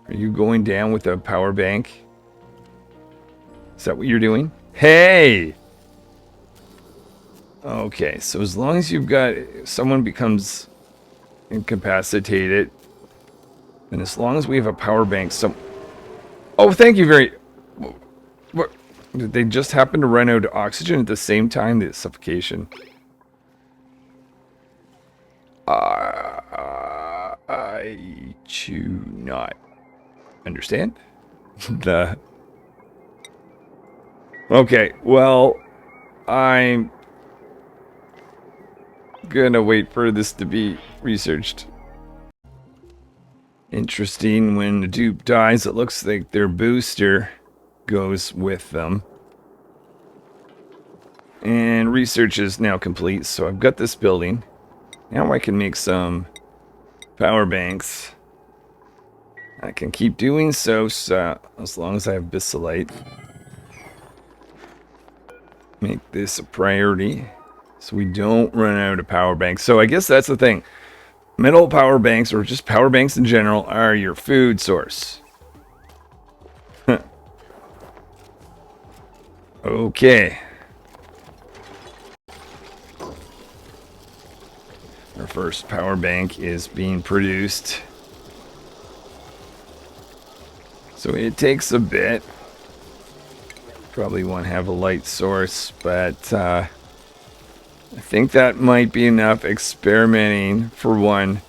Speaker 1: Are you going down with a power bank? Is that what you're doing? Hey! Okay, so as long as you've got... someone becomes incapacitated, and as long as we have a power bank, Oh, thank you very... What? Did they just happen to run out of oxygen at the same time? The suffocation. I do not understand. Okay, well, I'm gonna wait for this to be researched. Interesting, when the dupe dies, it looks like their booster goes with them. And research is now complete, so I've got this building. Now I can make some power banks. I can keep doing so as long as I have Bisolite. Make this a priority so we don't run out of power banks. So I guess that's the thing. Metal power banks, or just power banks in general, are your food source. Okay. Our first power bank is being produced. So it takes a bit. Probably won't have a light source, but I think that might be enough experimenting for one.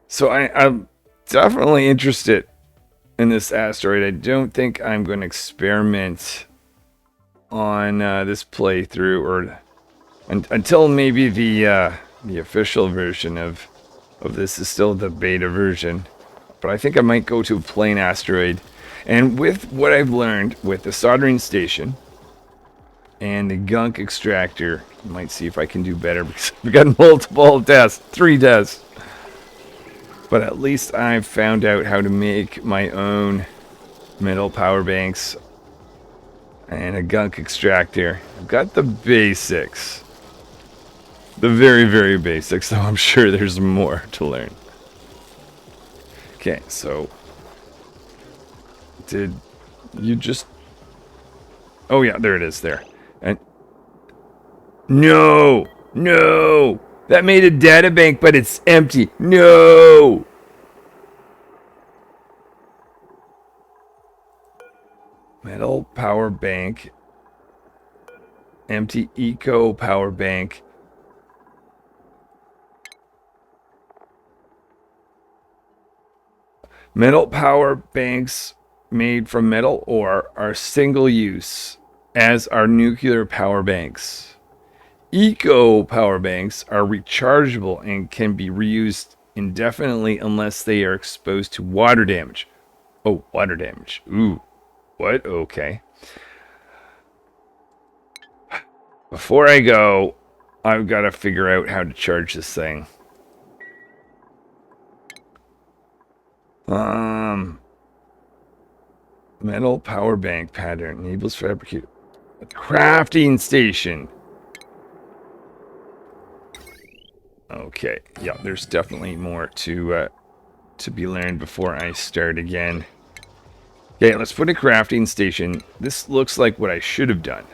Speaker 1: So I'm definitely interested in this asteroid. I don't think I'm going to experiment on this playthrough, or until maybe the official version of this is still the beta version. But I think I might go to a plain asteroid. And with what I've learned with the soldering station and the gunk extractor, I might see if I can do better, because we've got multiple tests, 3 tests. But at least I've found out how to make my own metal power banks and a gunk extractor. I've got the basics. The very, very basics, though I'm sure there's more to learn. Okay, so... Did you just... Oh yeah, there it is, there. And... No! No! That made a data bank, but it's empty. No! Metal power bank. Empty eco power bank. Metal power banks made from metal ore are single use, as are nuclear power banks. Eco power banks are rechargeable and can be reused indefinitely unless they are exposed to water damage. Oh, water damage. Ooh. What? Okay. Before I go, I've got to figure out how to charge this thing. Metal power bank pattern enables fabricate a crafting station. Okay, yeah, there's definitely more to be learned before I start again. Okay, let's put a crafting station. This looks like what I should have done.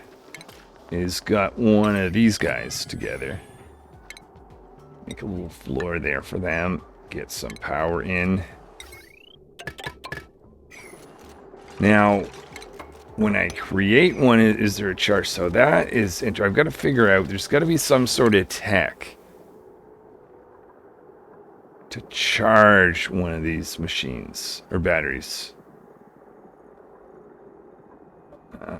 Speaker 1: Is got one of these guys together. Make a little floor there for them. Get some power in. Now, when I create one, is there a charge? So that is interesting. I've got to figure out, there's got to be some sort of tech to charge one of these machines or batteries.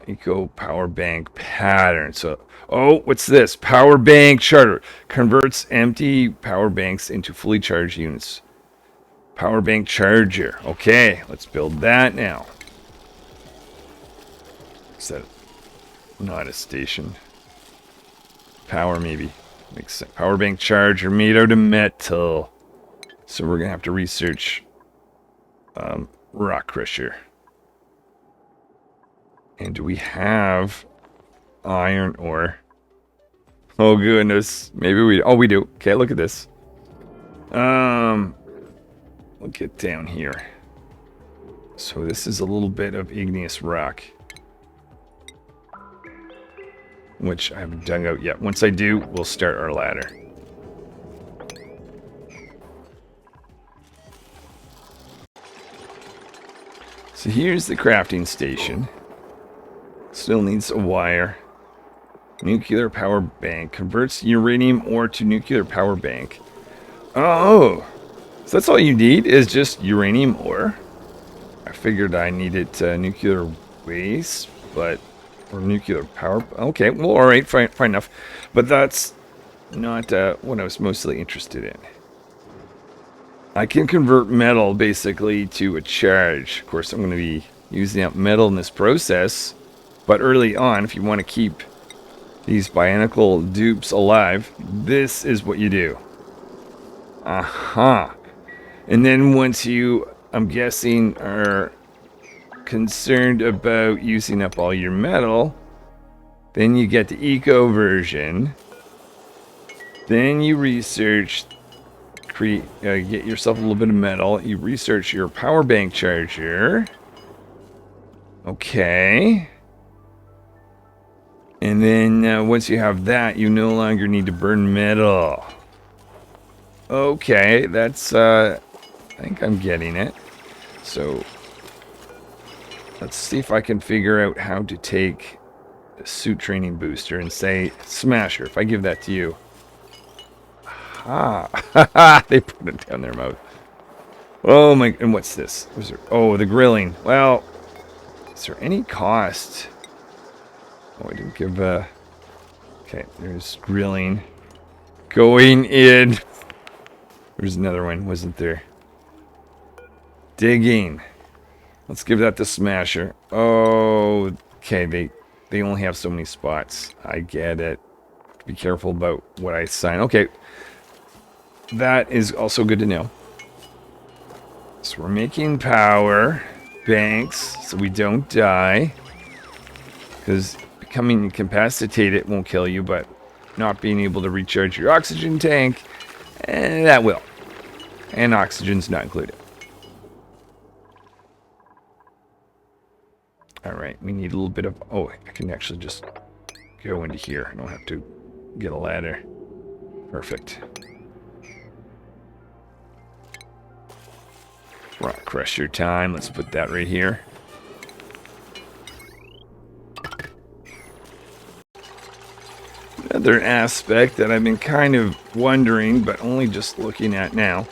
Speaker 1: Eco power bank pattern. So, oh, what's this? Power bank charger converts empty power banks into fully charged units. Power bank charger. Okay, let's build that now. Is that not a station? Power maybe. Makes sense. Power bank charger made out of metal. So we're gonna have to research rock crusher. And do we have iron ore? Oh goodness, maybe we. Oh, we do. Okay, look at this. We'll get down here. So this is a little bit of igneous rock, which I haven't dug out yet. Once I do, we'll start our ladder. So here's the crafting station. Still needs a wire. Nuclear power bank. Converts uranium ore to nuclear power bank. Oh! So that's all you need is just uranium ore? I figured I needed nuclear waste, but... Or nuclear power... Okay, well, alright, fine enough. But that's not what I was mostly interested in. I can convert metal, basically, to a charge. Of course, I'm going to be using up metal in this process. But early on, if you want to keep these Bionicle dupes alive, this is what you do. Aha. And then once you, I'm guessing, are concerned about using up all your metal, then you get the eco version. Then you research, get yourself a little bit of metal. You research your power bank charger. Okay. And then once you have that, you no longer need to burn metal. Okay, that's, I think I'm getting it. So, let's see if I can figure out how to take the suit training booster and say, Smasher, if I give that to you. Ah, they put it down their mouth. Oh my, and what's this? Oh, the grilling. Well, is there any cost? Oh, I didn't give okay, there's grilling. Going in. There's another one, wasn't there? Digging. Let's give that to Smasher. Oh, okay, they only have so many spots. I get it. Be careful about what I sign. Okay. That is also good to know. So we're making power banks so we don't die. Because becoming incapacitated won't kill you, but not being able to recharge your oxygen tank, that will. And oxygen's not included. Alright, we need a little bit of... Oh, I can actually just go into here. I don't have to get a ladder. Perfect. Rock Crusher time. Let's put that right here. Another aspect that I've been kind of wondering, but only just looking at now.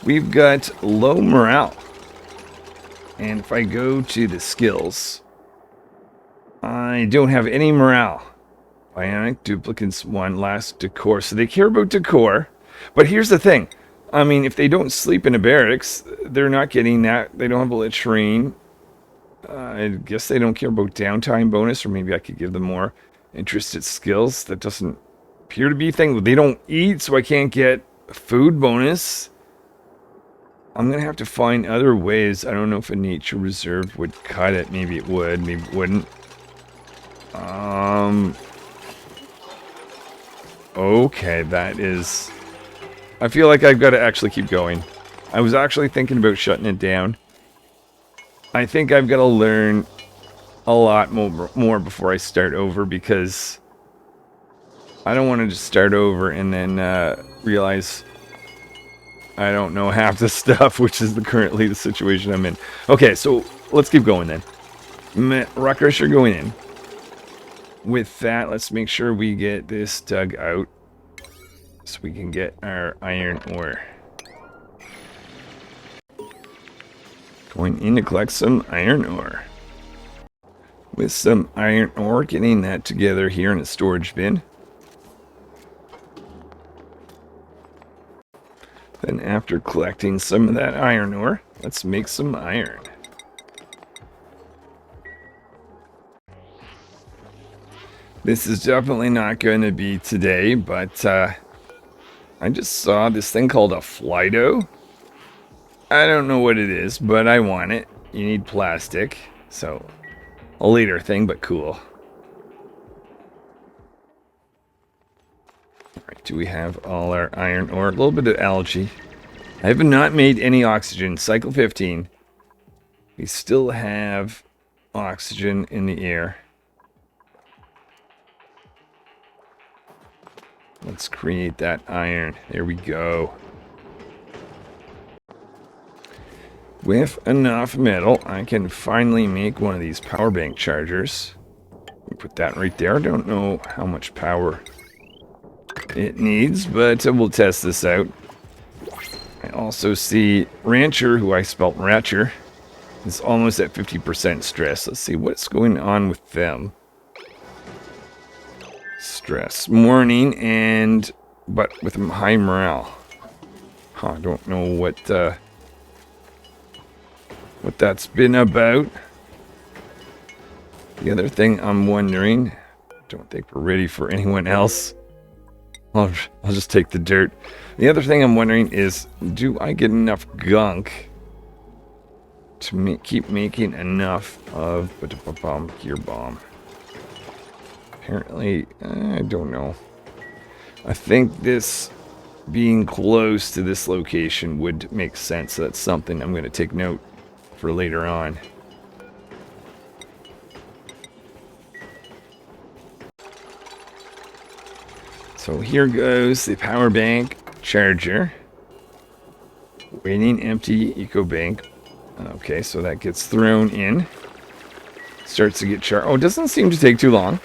Speaker 1: We've got low morale. And if I go to the skills, I don't have any morale. Bionic, Duplicants 1, last decor. So they care about decor. But here's the thing. I mean, if they don't sleep in a barracks, they're not getting that. They don't have a latrine. I guess they don't care about downtime bonus, or maybe I could give them more interested skills. That doesn't appear to be a thing. They don't eat, so I can't get food bonus. I'm going to have to find other ways. I don't know if a nature reserve would cut it. Maybe it would, maybe it wouldn't. Okay, that is... I feel like I've got to actually keep going. I was actually thinking about shutting it down. I think I've got to learn a lot more before I start over, because I don't want to just start over and then realize I don't know half the stuff, which is currently the situation I'm in. Okay, so let's keep going then. Rock Crusher going in. With that, let's make sure we get this dug out so we can get our iron ore. Going in to collect some iron ore. With some iron ore, getting that together here in a storage bin. Then after collecting some of that iron ore, let's make some iron. This is definitely not going to be today, but I just saw this thing called a Flido. I don't know what it is, but I want it. You need plastic, so a later thing, but cool. Alright, do we have all our iron ore? A little bit of algae. I have not made any oxygen. Cycle 15. We still have oxygen in the air. Let's create that iron. There we go. With enough metal, I can finally make one of these power bank chargers. Put that right there. I don't know how much power it needs, but we'll test this out. I also see Rancher, who I spelt Ratcher, is almost at 50% stress. Let's see what's going on with them. Stress. Morning, but with high morale. I don't know what that's been about. The other thing I'm wondering, don't think we're ready for anyone else. I'll just take the dirt. The other thing I'm wondering is, do I get enough gunk to keep making enough of gear bomb? Apparently, I don't know. I think this being close to this location would make sense. That's something I'm going to take note for later on. So here goes the power bank charger. Waiting empty eco bank. Okay, so that gets thrown in. Starts to get charged. Oh, it doesn't seem to take too long.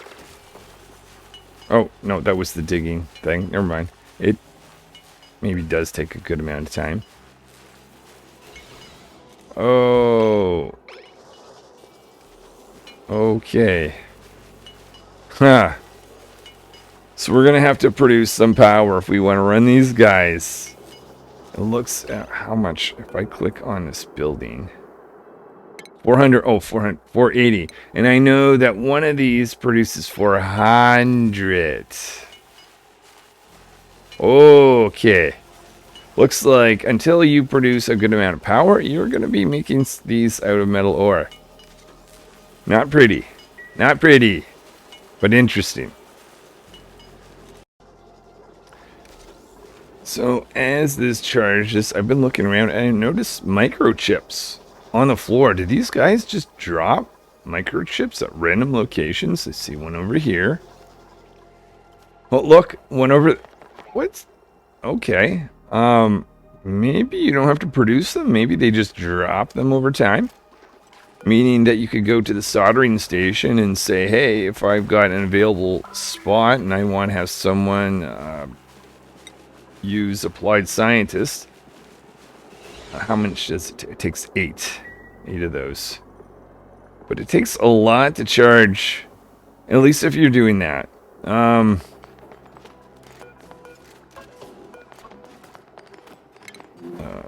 Speaker 1: Oh, no, that was the digging thing. Never mind. It maybe does take a good amount of time. Oh. Okay. Huh. So we're going to have to produce some power if we want to run these guys. It looks at how much, if I click on this building. 400, 480. And I know that one of these produces 400. Okay. Looks like until you produce a good amount of power, you're going to be making these out of metal ore. Not pretty. Not pretty. But interesting. So as this charges, I've been looking around and I noticed microchips on the floor. Did these guys just drop microchips at random locations? I see one over here. Oh, look, one over... What? Okay. Maybe you don't have to produce them. Maybe they just drop them over time. Meaning that you could go to the soldering station and say, hey, if I've got an available spot and I want to have someone use Applied Scientist, how much does it take? It takes 8 of those. But it takes a lot to charge, at least if you're doing that.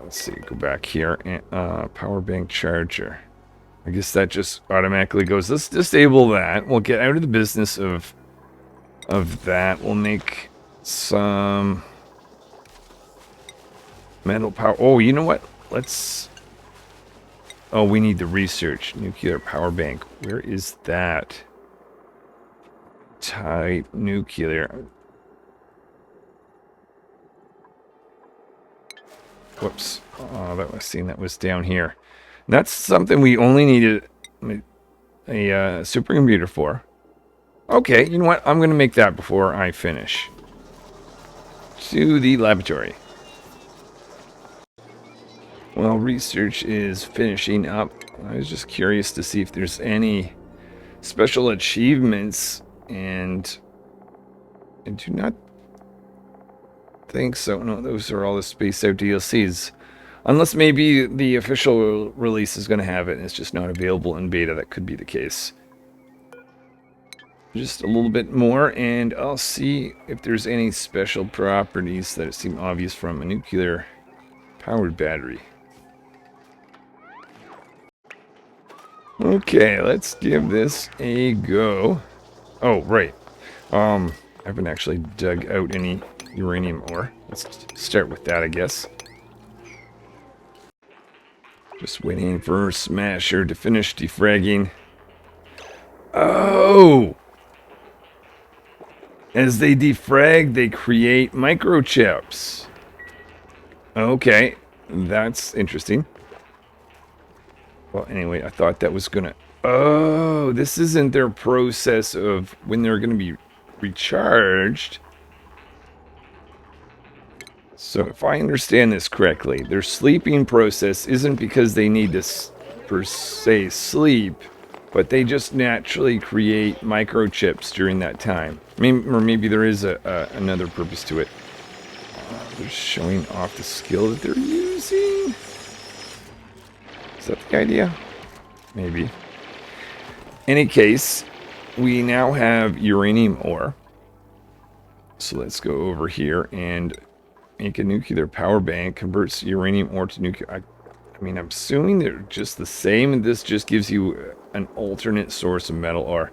Speaker 1: Let's see, go back here. Power bank charger. I guess that just automatically goes. Let's disable that. We'll get out of the business of that. We'll make some metal power. Oh, you know what? Let's... Oh, we need the research. Nuclear power bank. Where is that? Type nuclear. Whoops. Oh, that was down here. And that's something we only needed a supercomputer for. Okay, you know what? I'm going to make that before I finish. To the laboratory. Well, research is finishing up. I was just curious to see if there's any special achievements, and I do not think so. No, those are all the Space Out DLCs. Unless maybe the official release is going to have it and it's just not available in beta. That could be the case. Just a little bit more and I'll see if there's any special properties that seem obvious from a nuclear powered battery. Okay, let's give this a go. Oh, right. I haven't actually dug out any uranium ore. Let's start with that, I guess. Just waiting for Smasher to finish defragging. Oh! As they defrag, they create microchips. Okay, that's interesting. Well, anyway, I thought that was gonna... Oh, this isn't their process of when they're gonna be recharged. So if I understand this correctly, their sleeping process isn't because they need to per se sleep, but they just naturally create microchips during that time. Or maybe there is another purpose to it. They're showing off the skill that they're using. Is that the idea? Maybe. Any case, we now have uranium ore. So let's go over here and make a nuclear power bank. Converts uranium ore to nuclear. I mean, I'm assuming they're just the same, and this just gives you an alternate source of metal ore.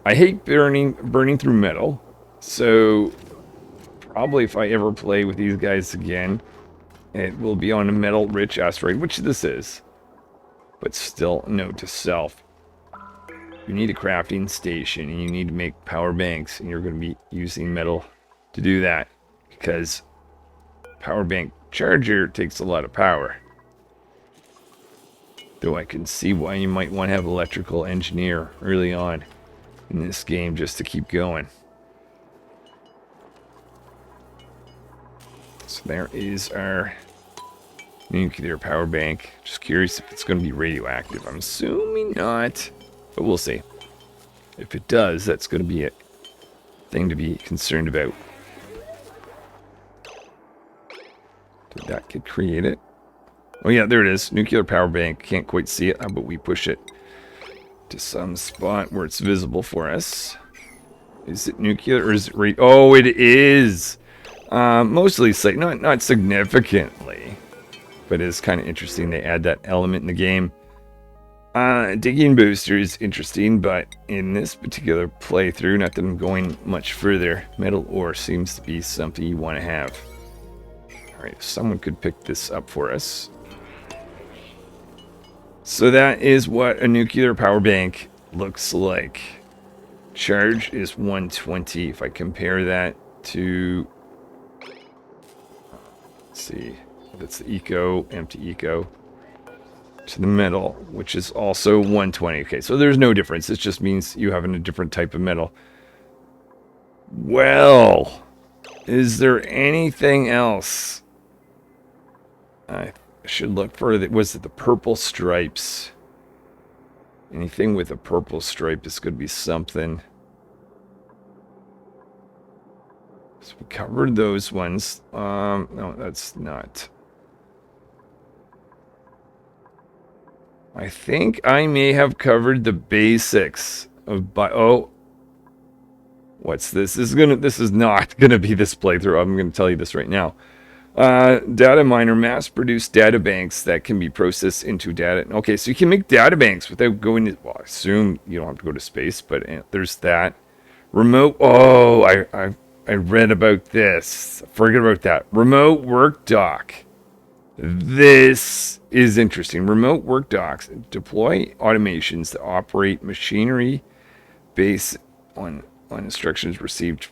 Speaker 1: I hate burning through metal, so probably if I ever play with these guys again, it will be on a metal-rich asteroid, which this is. But still, note to self. You need a crafting station, and you need to make power banks, and you're going to be using metal to do that, because power bank charger takes a lot of power. Though I can see why you might want to have electrical engineer early on in this game just to keep going. So there is our nuclear power bank. Just curious if it's going to be radioactive. I'm assuming not, but we'll see. If it does, that's going to be a thing to be concerned about. Did that get created? Oh yeah, there it is. Nuclear power bank. Can't quite see it, but we push it to some spot where it's visible for us. Is it nuclear or is it oh, it is! Mostly, not significantly, but it's kind of interesting. They add that element in the game. Digging booster is interesting, but in this particular playthrough, not that I'm going much further, metal ore seems to be something you want to have. All right, if someone could pick this up for us. So that is what a nuclear power bank looks like. Charge is 120. If I compare that to, let's see, that's the eco, empty eco, to the metal, which is also 120. Okay, so there's no difference. It just means you have a different type of metal. Well, is there anything else? I should look for the, was it the purple stripes? Anything with a purple stripe is going to be something. So we covered those ones. No, that's not. I think I may have covered the basics of oh, what's this? This is not gonna be this playthrough. I'm gonna tell you this right now. Data miner, mass-produced data banks that can be processed into data. Okay, so you can make data banks without going to, well, I assume you don't have to go to space, but there's that. Remote, oh, I read about this. Forget about that. Remote work dock. This is interesting. Remote work docks deploy automations that operate machinery based on instructions received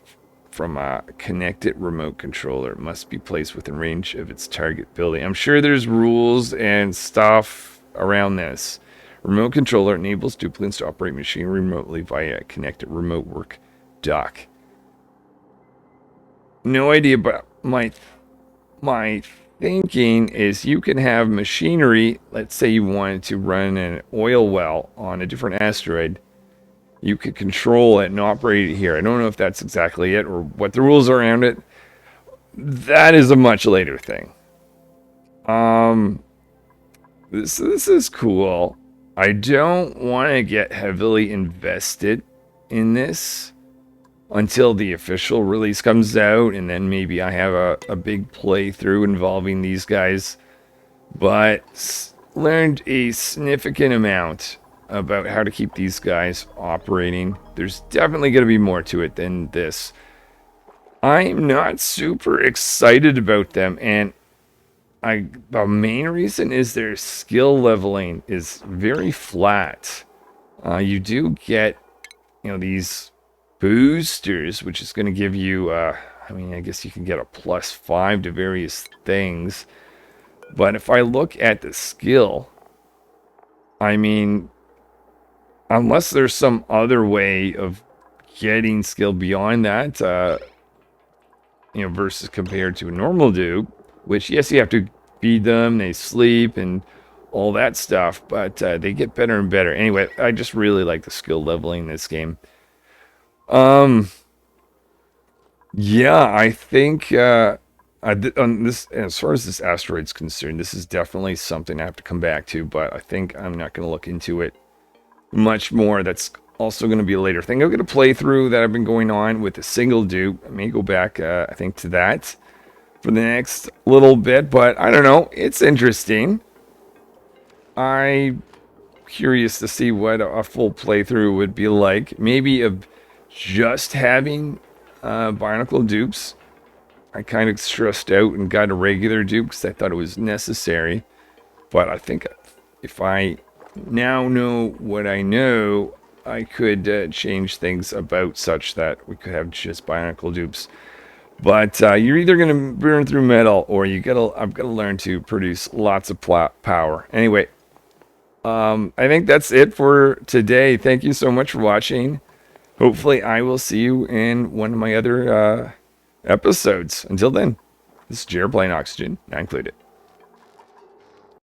Speaker 1: from a connected remote controller. It must be placed within range of its target building. I'm sure there's rules and stuff around this. Remote controller enables duplicants to operate machinery remotely via a connected remote work dock. No idea, but my thinking is you can have machinery. Let's say you wanted to run an oil well on a different asteroid. You could control it and operate it here. I don't know if that's exactly it or what the rules are around it. That is a much later thing. This is cool. I don't want to get heavily invested in this until the official release comes out, and then maybe I have a big playthrough involving these guys. But learned a significant amount about how to keep these guys operating. There's definitely going to be more to it than this. I'm not super excited about them, and the main reason is their skill leveling is very flat. You do get, these boosters, which is going to give you, I guess you can get a +5 to various things. But if I look at the skill, unless there's some other way of getting skill beyond that, versus compared to a normal dupe, which, yes, you have to feed them, they sleep, and all that stuff, but they get better and better. Anyway, I just really like the skill leveling in this game. Yeah, I think on this, as far as this asteroid's concerned, this is definitely something I have to come back to, but I think I'm not going to look into it much more. That's also going to be a later thing. I'm going to play through that I've been going on with a single dupe. I may go back, I think, to that for the next little bit, but I don't know. It's interesting. I'm curious to see what a full playthrough would be like. Maybe of just having Bionic dupes. I kind of stressed out and got a regular dupe because I thought it was necessary. But I think if I now know what I know, I could change things about such that we could have just Bionic dupes. But you're either going to burn through metal, or I've got to learn to produce lots of power. Anyway, I think that's it for today. Thank you so much for watching. Hopefully, I will see you in one of my other episodes. Until then, this is Jared playing Oxygen, not included.